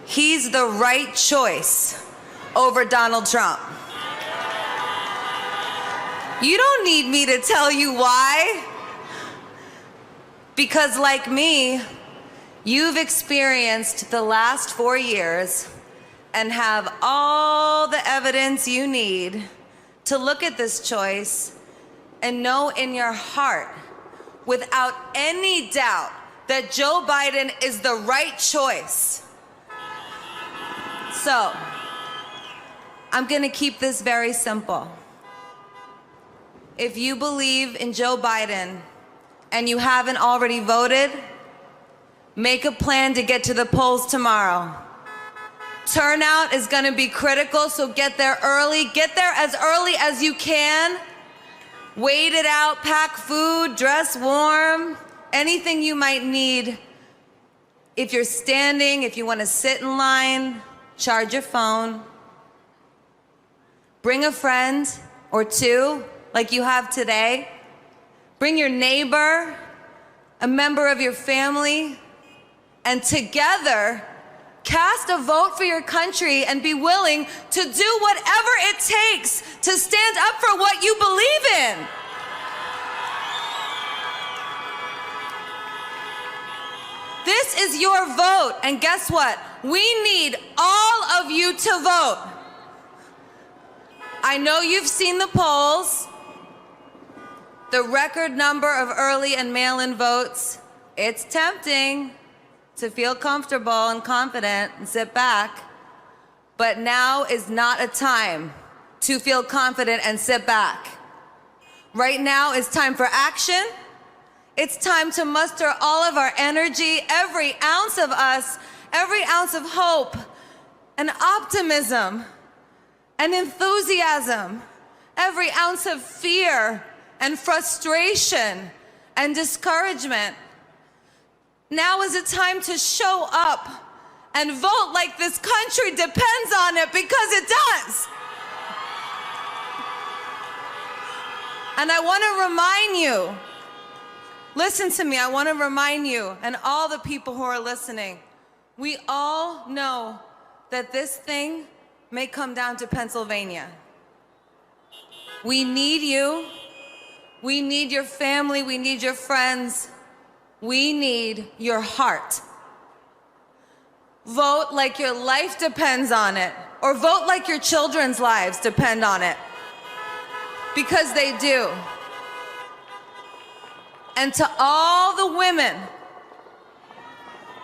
he's the right choice over Donald Trump. You don't need me to tell you why. Because like me, you've experienced the last 4 years and have all the evidence you need to look at this choice and know in your heart, without any doubt, that Joe Biden is the right choice. So, I'm gonna keep this very simple. If you believe in Joe Biden and you haven't already voted, make a plan to get to the polls tomorrow. Turnout is gonna be critical, so get there early. Get there as early as you can. Wait it out, pack food, dress warm, anything you might need. If you're standing, if you wanna sit in line, charge your phone. Bring a friend or two, like you have today. Bring your neighbor, a member of your family, and together, Cast a vote for your country and be willing to do whatever it takes to stand up for what you believe in. This is your vote, and guess what? We need all of you to vote. I know you've seen the polls, the record number of early and mail-in votes. It's tempting to feel comfortable and confident and sit back, but now is not a time to feel confident and sit back. Right now is time for action. It's time to muster all of our energy, every ounce of us, every ounce of hope and optimism and enthusiasm, every ounce of fear and frustration and discouragement. Now is a time to show up and vote like this country depends on it, because it does. And I want to remind you, listen to me, I want to remind you and all the people who are listening, we all know that this thing may come down to Pennsylvania. We need you. We need your family. We need your friends. We need your heart. Vote like your life depends on it, or vote like your children's lives depend on it, because they do. And to all the women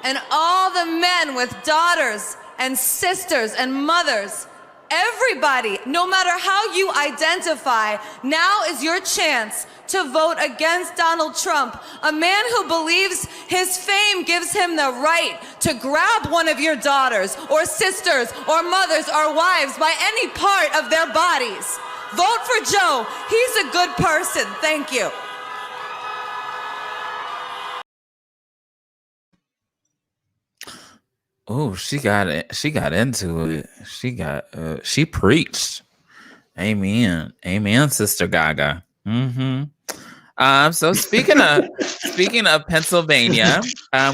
and all the men with daughters and sisters and mothers, everybody, no matter how you identify, now is your chance to vote against Donald Trump, a man who believes his fame gives him the right to grab one of your daughters or sisters or mothers or wives by any part of their bodies. Vote for Joe. He's a good person. Thank you. Oh, she got it. She got into it. She preached. Amen. Amen, Sister Gaga. Mm-hmm. So speaking of Pennsylvania,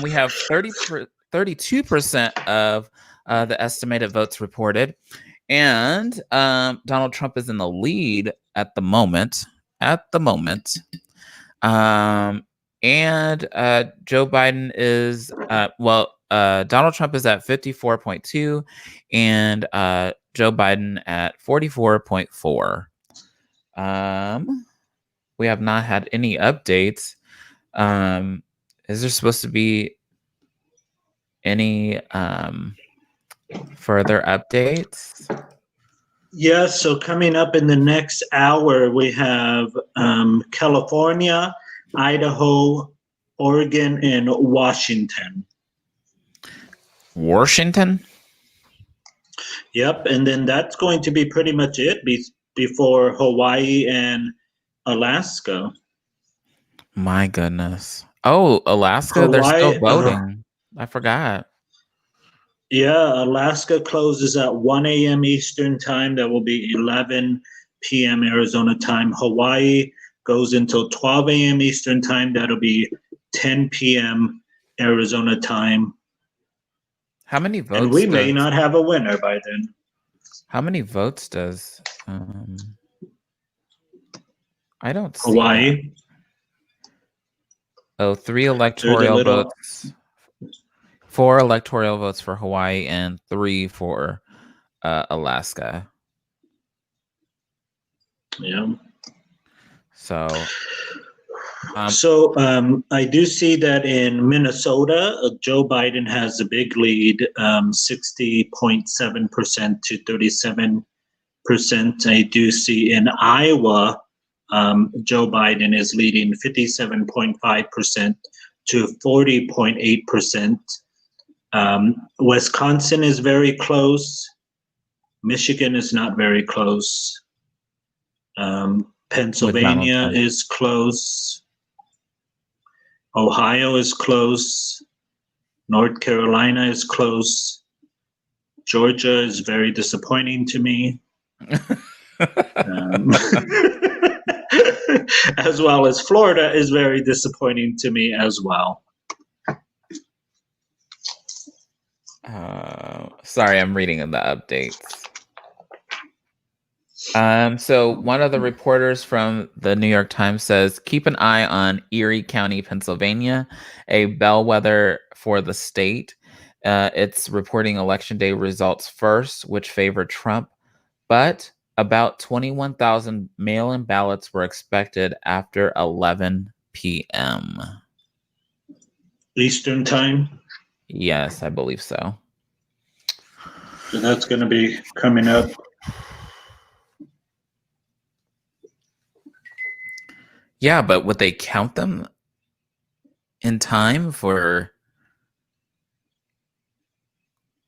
we have 32% of the estimated votes reported, and Donald Trump is in the lead at the moment. And Joe Biden is Donald Trump is at 54.2, and Joe Biden at 44.4. We have not had any updates. Is there supposed to be any further updates? Yeah, so coming up in the next hour, we have California, Idaho, Oregon, and Washington. Washington? Yep, and then that's going to be pretty much it before Hawaii and Alaska. My goodness. Oh, Alaska, they're still voting. I forgot. Yeah, Alaska closes at 1 a.m. Eastern time. That will be 11 p.m. Arizona time. Hawaii goes until 12 a.m. Eastern time. That'll be 10 p.m. Arizona time. How many votes? And we may not have a winner by then. How many votes does I don't see Hawaii? That. Oh, 3 electoral votes. 4 electoral votes for Hawaii and 3 for Alaska. Yeah. So I do see that in Minnesota, Joe Biden has a big lead, 60.7% to 37%. I do see in Iowa, Joe Biden is leading 57.5% to 40.8%. Wisconsin is very close. Michigan is not very close. Pennsylvania is close. Ohio is close. North Carolina is close. Georgia is very disappointing to me. As well as Florida is very disappointing to me as well. Sorry, I'm reading the updates. So one of the reporters from the New York Times says, keep an eye on Erie County, Pennsylvania, a bellwether for the state. It's reporting election day results first, which favor Trump, but about 21,000 mail-in ballots were expected after 11 p.m. Eastern time? Yes, I believe so. So that's going to be coming up. Yeah, but would they count them in time for...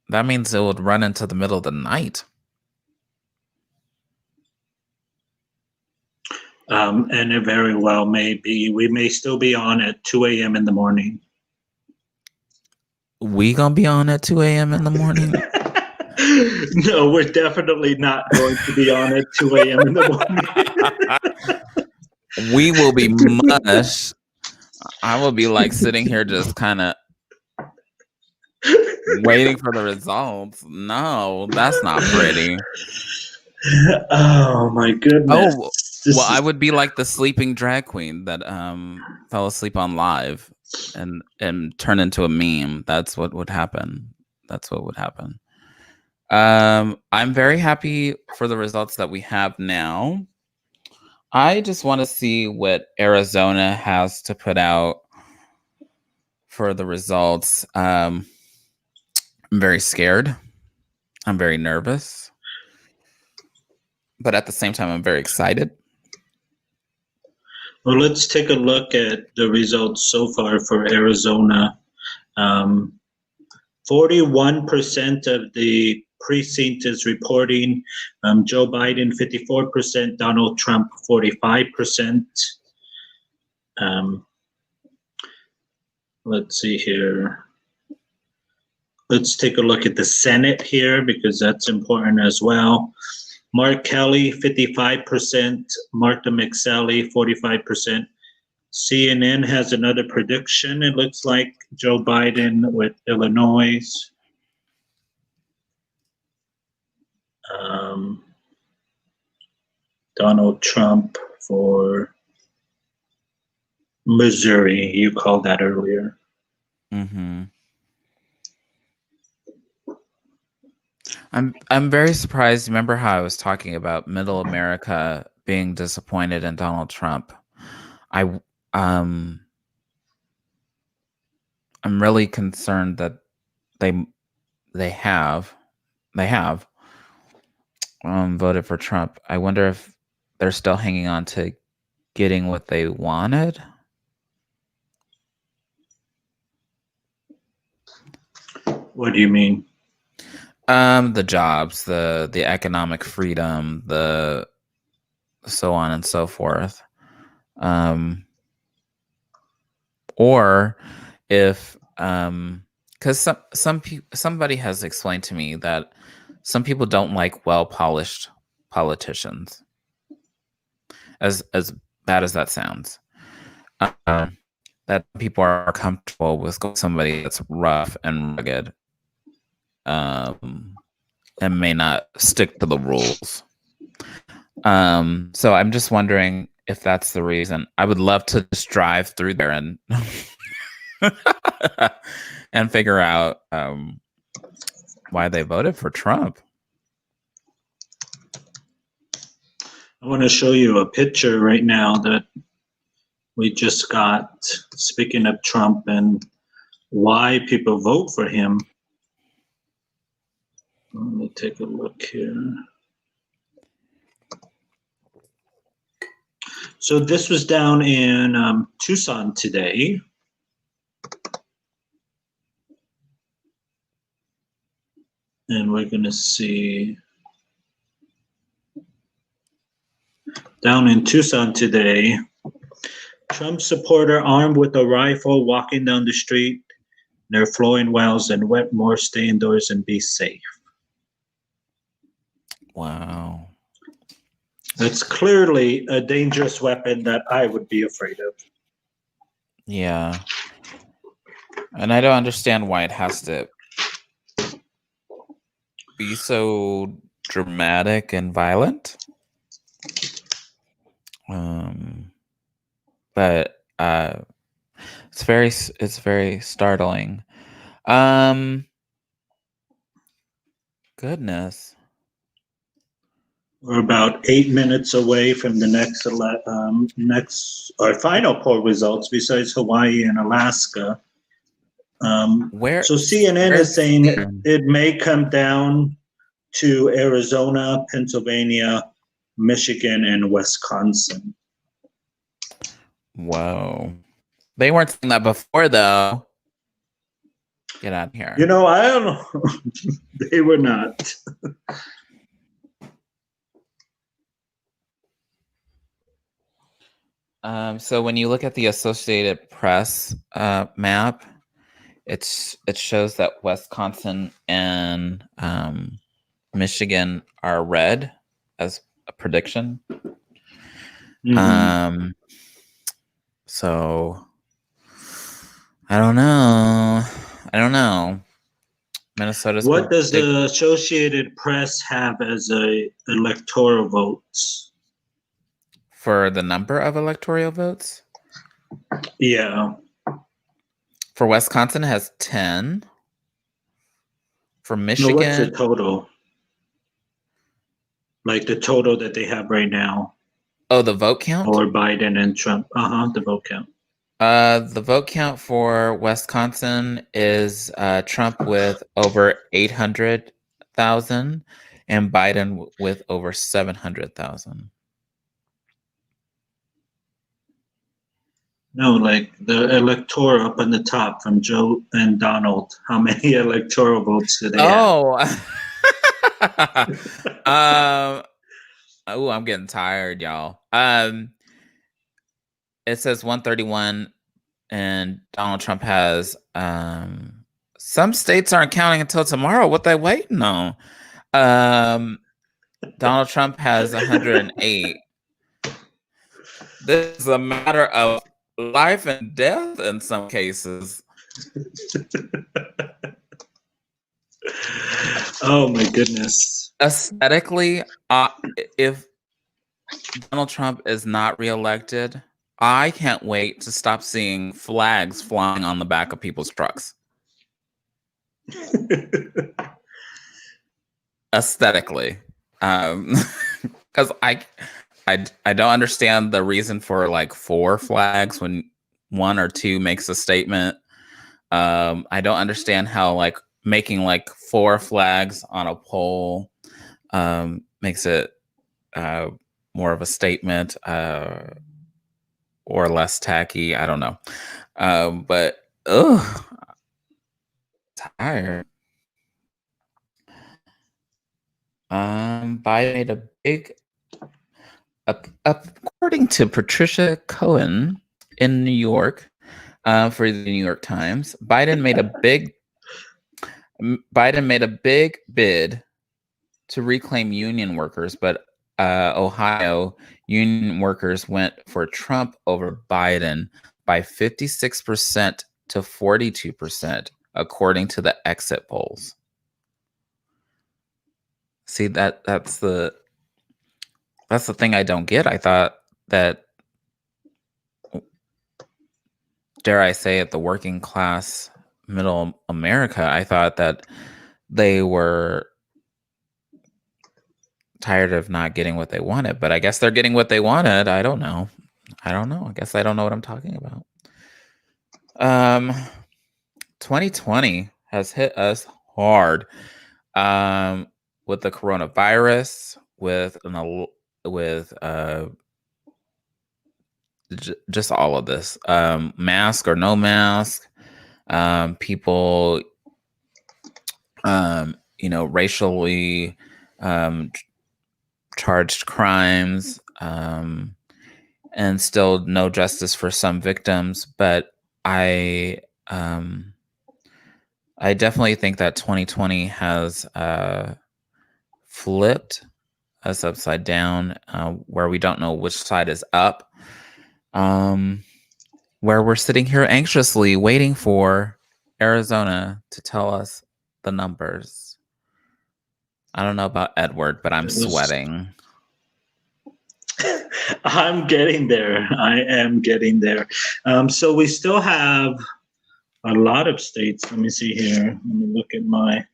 That means it would run into the middle of the night. And it very well may be. We may still be on at 2 a.m. in the morning. We gonna be on at 2 a.m. in the morning? No, we're definitely not going to be on at 2 a.m. in the morning. We will be mush. I will be like sitting here just kind of waiting for the results. No, that's not pretty. Oh my goodness. Oh, well, I would be like the sleeping drag queen that fell asleep on live and turned into a meme. That's what would happen. That's what would happen. I'm very happy for the results that we have now. I just want to see what Arizona has to put out for the results. I'm very scared. I'm very nervous. But at the same time, I'm very excited. Well, let's take a look at the results so far for Arizona. 41% of the precinct is reporting Joe Biden 54%, Donald Trump 45%. Let's see here. Let's take a look at the Senate here because that's important as well. Mark Kelly 55%, Martha McSally 45%. CNN has another prediction. It looks like Joe Biden with Illinois. Donald Trump for Missouri. You called that earlier. Mm-hmm. I'm very surprised. Remember how I was talking about Middle America being disappointed in Donald Trump? I'm really concerned that they have voted for Trump. I wonder if they're still hanging on to getting what they wanted. What do you mean? The jobs, the economic freedom, the so on and so forth. Or if because somebody has explained to me that some people don't like well-polished politicians. As bad as that sounds, that people are comfortable with somebody that's rough and rugged, and may not stick to the rules. So I'm just wondering if that's the reason. I would love to just drive through there and and figure out why they voted for Trump. I want to show you a picture right now that we just got, speaking of Trump and why people vote for him. Let me take a look here. So this was down in Tucson today. And we're going to see down in Tucson today, Trump supporter armed with a rifle walking down the street near flowing wells in Wetmore. Stay indoors and be safe. Wow. That's clearly a dangerous weapon that I would be afraid of. Yeah. And I don't understand why it has to be so dramatic and violent. But it's very startling. Goodness. We're about 8 minutes away from the next or final poll results besides Hawaii and Alaska. So CNN is saying it may come down to Arizona, Pennsylvania, Michigan, and Wisconsin. Whoa. They weren't saying that before, though. Get out of here. You know, I don't know. They were not. So when you look at the Associated Press map, it shows that Wisconsin and Michigan are red as a prediction. Mhm. So I don't know. Minnesota's What does big the Associated Press have as a electoral votes? for the number of electoral votes. Yeah. For Wisconsin, it has 10. For No, Michigan, what's the total? Like the total that they have right now. Oh, the vote count? Or Biden and Trump. The vote count. The vote count for Wisconsin is Trump with over 800,000 and Biden with over 700,000. No, like the electoral up on the top from Joe and Donald. How many electoral votes do they have? I'm getting tired, y'all. It says 131 and Donald Trump has some states aren't counting until tomorrow. What they waiting on? Donald Trump has 108. This is a matter of life and death in some cases. Oh my goodness. Aesthetically, if Donald Trump is not reelected, I can't wait to stop seeing flags flying on the back of people's trucks. Aesthetically, because I don't understand the reason for like 4 flags when 1 or 2 makes a statement. I don't understand how like making like 4 flags on a pole makes it more of a statement or less tacky. I don't know. But tired. Biden made a big, according to Patricia Cohen in New York, for the New York Times, Biden made a big bid to reclaim union workers, but Ohio union workers went for Trump over Biden by 56% to 42%, according to the exit polls. See, that's the thing I don't get. I thought that, dare I say it, the working class, middle America, I thought that they were tired of not getting what they wanted, but I guess they're getting what they wanted. I don't know. I guess I don't know what I'm talking about. 2020 has hit us hard. With the coronavirus, with just all of this, mask or no mask, people, racially charged crimes, and still no justice for some victims. But I definitely think that 2020 has flipped us upside down, where we don't know which side is up, where we're sitting here anxiously waiting for Arizona to tell us the numbers. I don't know about Edward, but I'm sweating. I'm getting there. I am getting there. So we still have a lot of states. Let me see here. Let me look at my.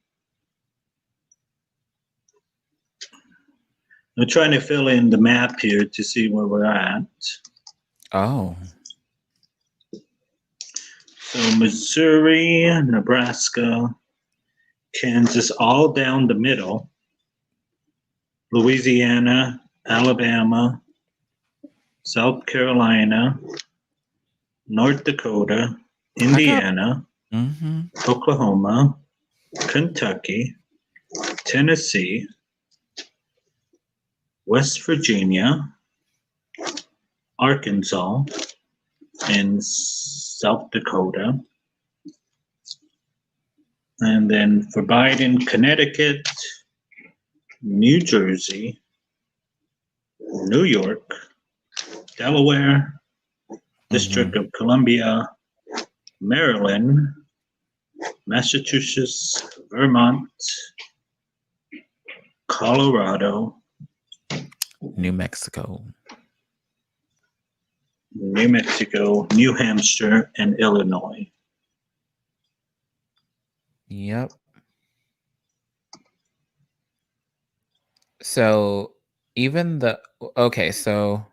I'm trying to fill in the map here to see where we're at. Oh. So Missouri, Nebraska, Kansas, all down the middle. Louisiana, Alabama, South Carolina, North Dakota, Indiana, Oklahoma, Kentucky, Tennessee, West Virginia, Arkansas, and South Dakota. And then for Biden, Connecticut, New Jersey, New York, Delaware, District of Columbia, Maryland, Massachusetts, Vermont, Colorado, New Mexico, New Hampshire, and Illinois. Yep. So even so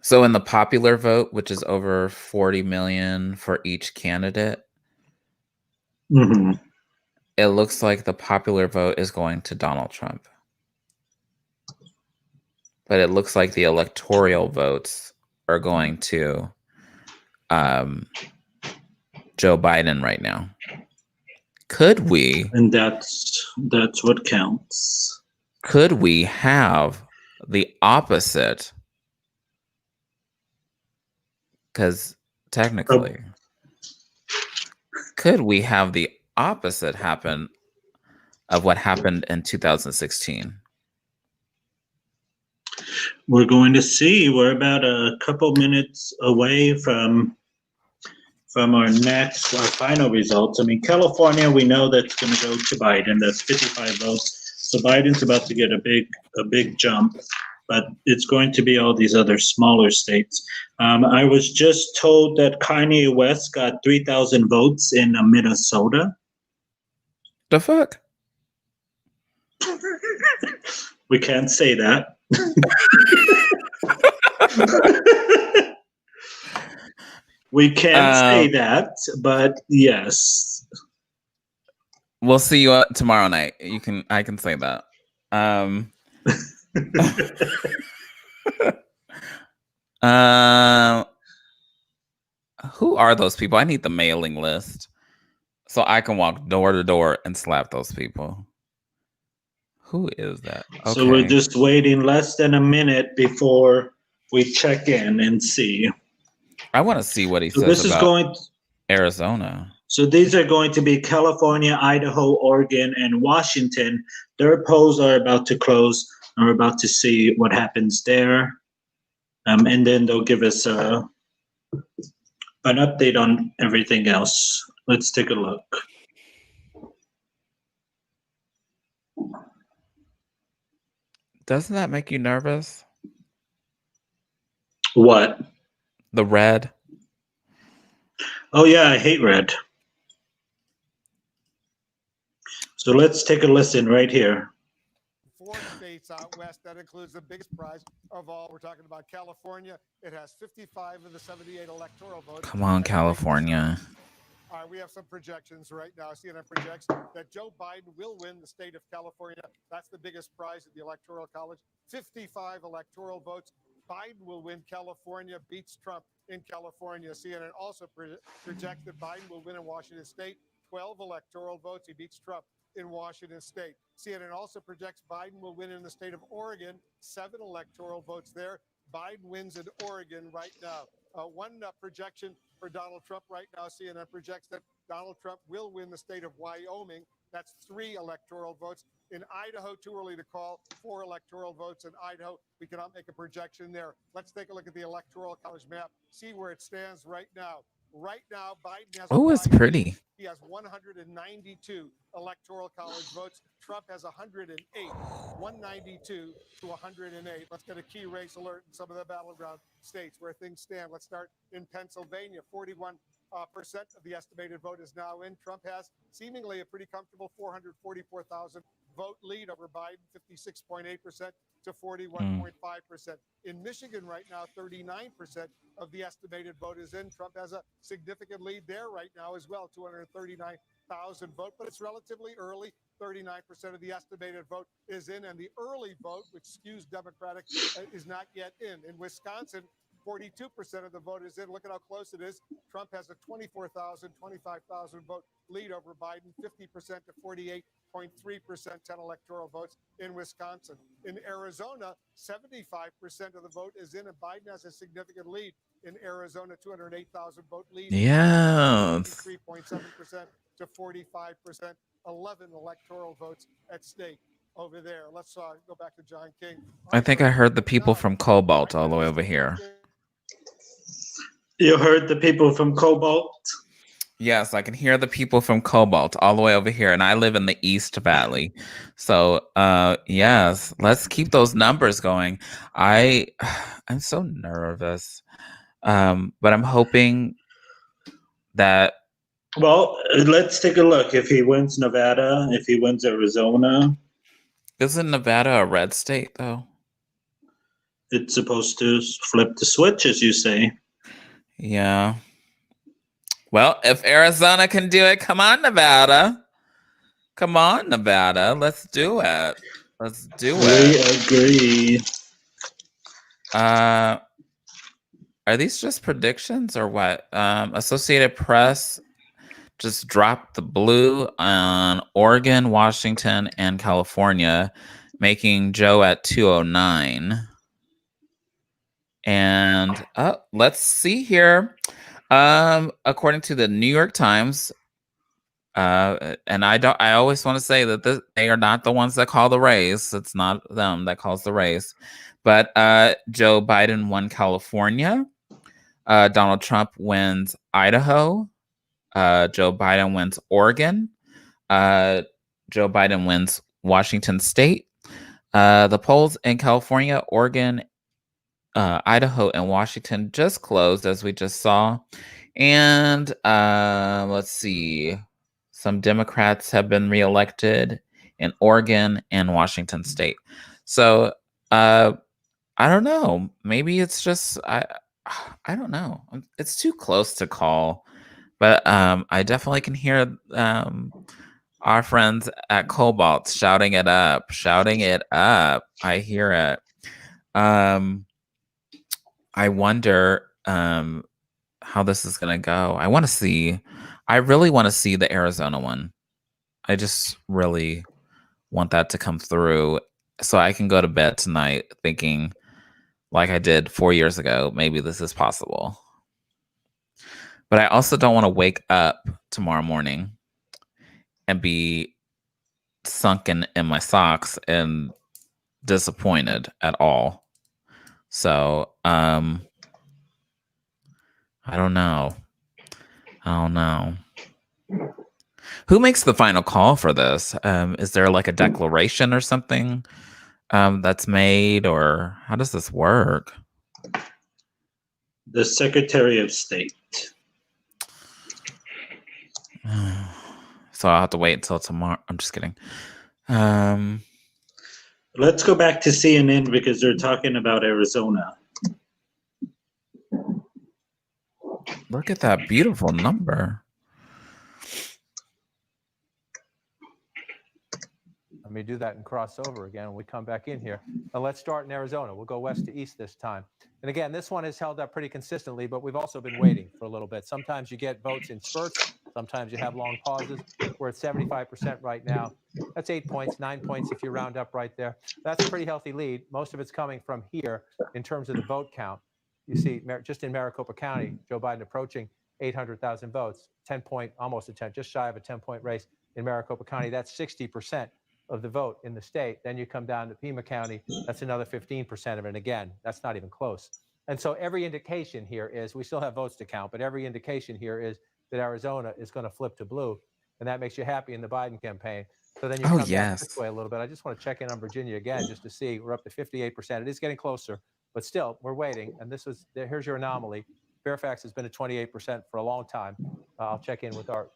so in the popular vote, which is over 40 million for each candidate, it looks like the popular vote is going to Donald Trump. But it looks like the electoral votes are going to Joe Biden right now. Could we? And that's what counts. Could we have the opposite? Because technically, could we have the opposite happen of what happened in 2016? We're going to see. We're about a couple minutes away from our final results. I mean, California, we know that's going to go to Biden. That's 55 votes. So Biden's about to get a big jump, but it's going to be all these other smaller states. I was just told that Kanye West got 3,000 votes in Minnesota. The fuck? We can't say that. We can't say that, but yes. We'll see you tomorrow night. I can say that. Who are those people? I need the mailing list so I can walk door to door and slap those people. Who is that? Okay. So we're just waiting less than a minute before we check in and see. I want to see what he says about Arizona. So these are going to be California, Idaho, Oregon, and Washington. Their polls are about to close. And we're about to see what happens there. And then they'll give us an update on everything else. Let's take a look. Doesn't that make you nervous? What? The red. Oh, yeah, I hate red. So let's take a listen right here. 4 states out west. That includes the biggest prize of all. We're talking about California. It has 55 of the 78 electoral votes. Come on, California. All right, we have some projections right now. CNN projects that Joe Biden will win the state of California. That's the biggest prize at the Electoral College. 55 electoral votes. Biden will win California, beats Trump in California. CNN also projects that Biden will win in Washington State. 12 electoral votes. He beats Trump in Washington State. CNN also projects Biden will win in the state of Oregon. 7 electoral votes there. Biden wins in Oregon right now. One projection for Donald Trump right now, CNN projects that Donald Trump will win the state of Wyoming. That's 3 electoral votes. In Idaho, too early to call, 4 electoral votes in Idaho. We cannot make a projection there. Let's take a look at the Electoral College map, see where it stands right now. Right now, Biden has. Oh, it's pretty. He has 192 electoral college votes. Trump has 108, 192 to 108. Let's get a key race alert in some of the battleground states where things stand. Let's start in Pennsylvania. 41% of the estimated vote is now in. Trump has seemingly a pretty comfortable 444,000 vote lead over Biden, 56.8% to 41.5%. In Michigan right now, 39% of the estimated vote is in. Trump has a significant lead there right now as well, 239,000 vote, but it's relatively early. 39% of the estimated vote is in, and the early vote, which skews Democratic, is not yet in. In Wisconsin, 42% of the vote is in. Look at how close it is. Trump has a 25,000 vote lead over Biden, 50% to 48.3%, 10 electoral votes in Wisconsin. In Arizona, 75% of the vote is in, and Biden has a significant lead in Arizona, 208,000 vote lead. Yeah. 53.7% to 45%, 11 electoral votes at stake over there. Let's go back to John King. I think I heard the people from Cobalt all the way over here. You heard the people from Cobalt? Yes, I can hear the people from Cobalt all the way over here, and I live in the East Valley. So, yes, let's keep those numbers going. I'm so nervous, but I'm hoping that. Well, let's take a look. If he wins Nevada, if he wins Arizona. Isn't Nevada a red state, though? It's supposed to flip the switch, as you say. Yeah. Well, if Arizona can do it, come on, Nevada. Come on, Nevada. Let's do it. Let's do it. We agree. Are these just predictions or what? Associated Press just dropped the blue on Oregon, Washington, and California, making Joe at 209. And let's see here. According to the New York Times, and I always want to say that they are not the ones that call the race. It's not them that calls the race. But Joe Biden won California. Donald Trump wins Idaho. Joe Biden wins Oregon. Joe Biden wins Washington State. The polls in California, Oregon, Idaho, and Washington just closed, as we just saw. And let's see. Some Democrats have been reelected in Oregon and Washington State. So I don't know. Maybe it's just I don't know. It's too close to call. But I definitely can hear our friends at Cobalt shouting it up. I hear it. I wonder how this is going to go. I really want to see the Arizona one. I just really want that to come through so I can go to bed tonight thinking, like I did 4 years ago, maybe this is possible. But I also don't want to wake up tomorrow morning and be sunken in my socks and disappointed at all. So, I don't know. Who makes the final call for this? Is there like a declaration or something that's made, or how does this work? The Secretary of State. So I'll have to wait until tomorrow. I'm just kidding. Let's go back to CNN because they're talking about Arizona. Look at that beautiful number. Let me do that and cross over again when we come back in here. And let's start in Arizona. We'll go west to east this time. And again, this one has held up pretty consistently, but we've also been waiting for a little bit. Sometimes you get votes in spurts. Sometimes you have long pauses. We're at 75% right now. That's 8 points, 9 points if you round up right there. That's a pretty healthy lead. Most of it's coming from here in terms of the vote count. You see, just in Maricopa County, Joe Biden approaching 800,000 votes, 10 point, almost a 10, just shy of a 10-point race in Maricopa County. That's 60% of the vote in the state. Then you come down to Pima County, that's another 15% of it. And again, that's not even close And so every indication here is we still have votes to count, but every indication here is that Arizona is going to flip to blue, and that makes you happy in the Biden campaign. So then you come back this way a little bit. I just want to check in on Virginia again just to see. We're up to 58%. It is getting closer, but still we're waiting. And here's your anomaly. Fairfax has been at 28% for a long time. I'll check in with our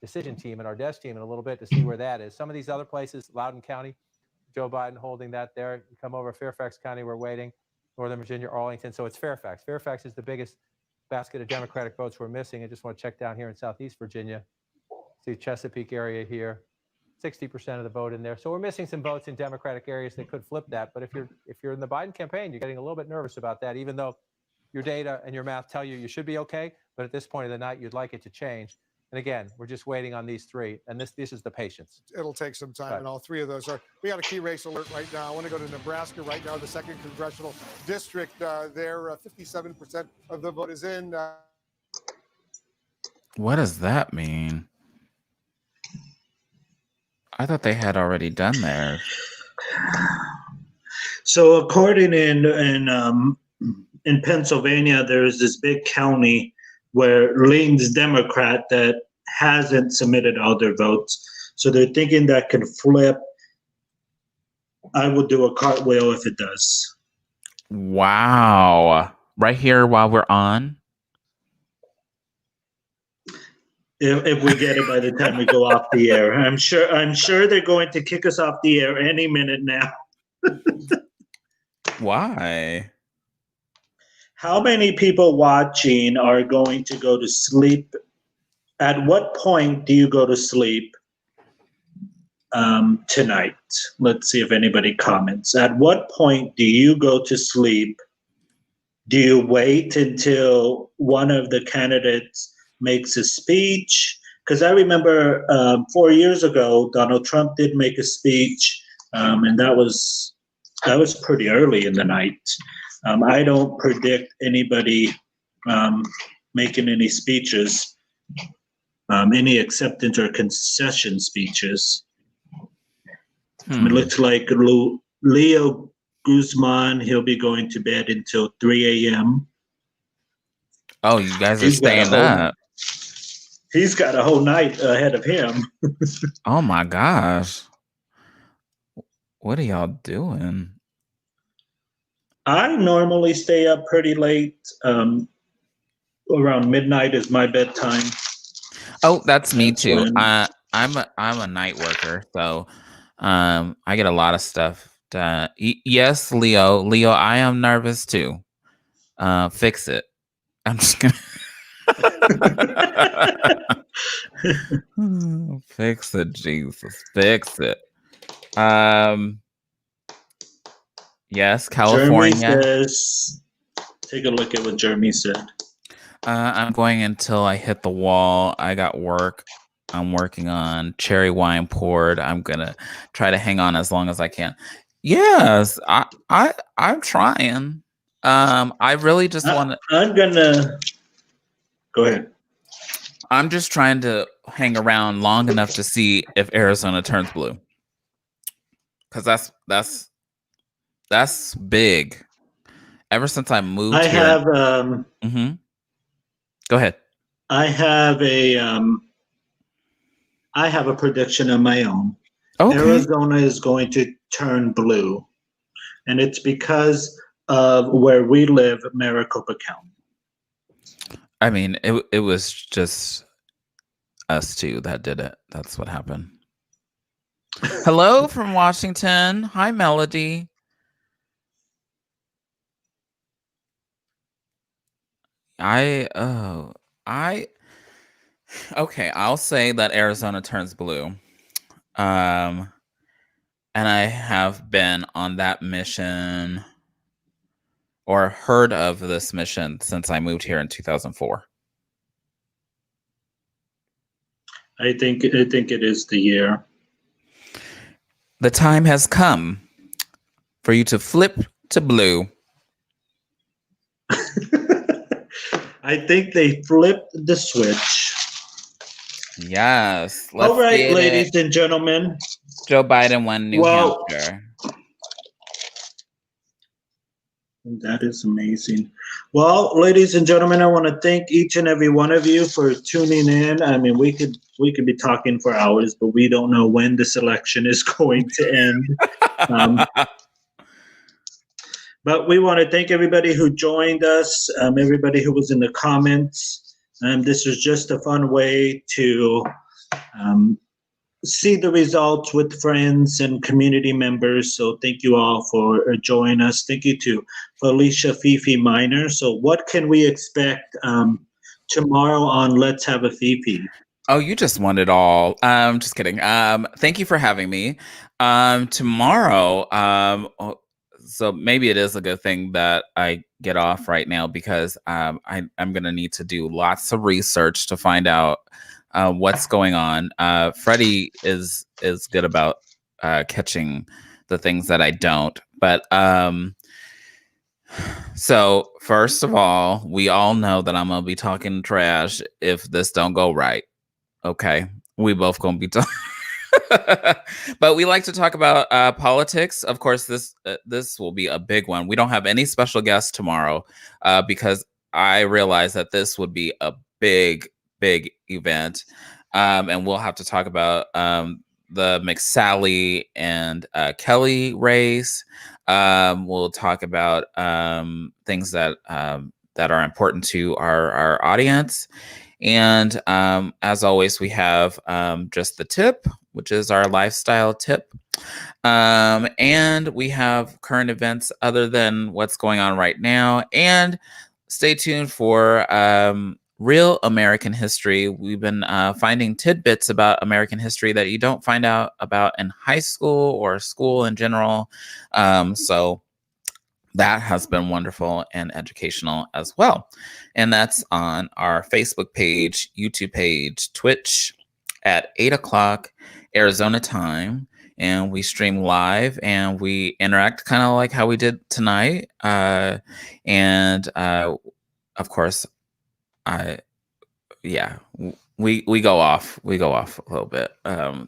decision team and our desk team in a little bit to see where that is. Some of these other places, Loudoun County, Joe Biden holding that there. You come over Fairfax County, we're waiting. Northern Virginia, Arlington. So it's Fairfax. Fairfax is the biggest basket of Democratic votes we're missing. I just want to check down here in Southeast Virginia. See Chesapeake area here, 60% of the vote in there. So we're missing some votes in Democratic areas that could flip that. But if you're in the Biden campaign, you're getting a little bit nervous about that, even though your data and your math tell you should be okay. But at this point of the night, you'd like it to change. And again, we're just waiting on these three, and this is the patience. It'll take some time, and all three of those are. We got a key race alert right now. I want to go to Nebraska right now, the 2nd congressional district. There, 57% of the vote is in. What does that mean? I thought they had already done theirs. So according in Pennsylvania, there's this big county where leans Democrat that hasn't submitted all their votes. So they're thinking that could flip. I will do a cartwheel if it does. Wow. Right here while we're on? If we get it by the time we go off the air. I'm sure they're going to kick us off the air any minute now. Why? How many people watching are going to go to sleep? At what point do you go to sleep tonight? Let's see if anybody comments. At what point do you go to sleep? Do you wait until one of the candidates makes a speech? Because I remember 4 years ago, Donald Trump did make a speech, and that was pretty early in the night. I don't predict anybody making any speeches, any acceptance or concession speeches. It looks like Leo Guzman, he'll be going to bed until 3 a.m. Oh, you guys are staying up. He's got a whole night ahead of him. Oh my gosh. What are y'all doing? I normally stay up pretty late. Around midnight is my bedtime. Oh, that's me too. I'm a night worker, so I get a lot of stuff done. Yes, Leo, I am nervous too. Fix it. I'm just gonna fix it, Jesus, fix it. Yes, California. Jeremy says, take a look at what Jeremy said. I'm going until I hit the wall. I got work. I'm working on cherry wine poured. I'm gonna try to hang on as long as I can. Yes, I'm trying. I really just want to. I'm gonna go ahead. I'm just trying to hang around long enough to see if Arizona turns blue, because that's big. Ever since I moved I here, have Go ahead. I have a prediction of my own. Okay. Arizona is going to turn blue, and it's because of where we live, Maricopa County. I mean, it was just us two that did it. That's what happened. Hello from Washington. Hi, Melody. Okay, I'll say that Arizona turns blue. And I have been on that mission or heard of this mission since I moved here in 2004. I think it is the year. The time has come for you to flip to blue. I think they flipped the switch. Yes. All right, ladies and gentlemen. Joe Biden won New Hampshire. That is amazing. Well, ladies and gentlemen, I want to thank each and every one of you for tuning in. I mean, we could be talking for hours, but we don't know when this election is going to end. But we want to thank everybody who joined us, everybody who was in the comments. This was just a fun way to see the results with friends and community members. So thank you all for joining us. Thank you to Felicia Fifi Minor. So what can we expect tomorrow on Let's Have a Fifi? Oh, you just won it all. Just kidding. Thank you for having me. Tomorrow, so maybe it is a good thing that I get off right now, because I'm going to need to do lots of research to find out what's going on. Freddie is good about catching the things that I don't. But so first of all, we all know that I'm going to be talking trash if this don't go right. Okay, we both going to be talking. But we like to talk about politics. Of course, this will be a big one. We don't have any special guests tomorrow because I realized that this would be a big event. And we'll have to talk about the McSally and Kelly race. We'll talk about things that are important to our audience. And as always, we have just the tip, which is our lifestyle tip. And we have current events other than what's going on right now. And stay tuned for real American history. We've been finding tidbits about American history that you don't find out about in high school or school in general. So that has been wonderful and educational as well. And that's on our Facebook page, YouTube page, Twitch at 8 o'clock Arizona time. And we stream live and we interact kind of like how we did tonight. And of course, we go off. We go off a little bit.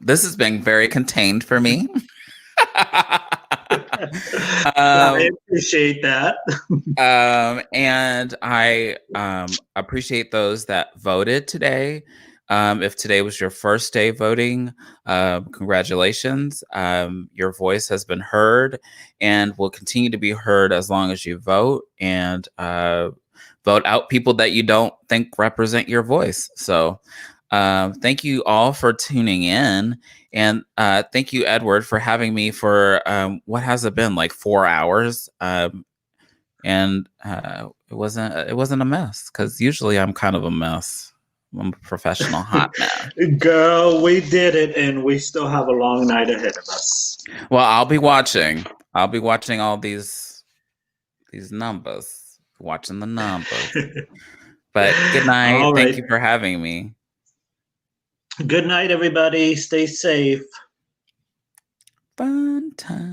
This has been very contained for me. I appreciate that. And I appreciate those that voted today. If today was your first day voting, congratulations. Your voice has been heard and will continue to be heard as long as you vote, and vote out people that you don't think represent your voice. So thank you all for tuning in. And thank you, Edward, for having me for what has it been, like 4 hours? And it wasn't a mess, because usually I'm kind of a mess. I'm a professional hot man. Girl, we did it, and we still have a long night ahead of us. Well, I'll be watching all these numbers, watching the numbers. But good night. All right. Thank you for having me. Good night, everybody. Stay safe. Fun time.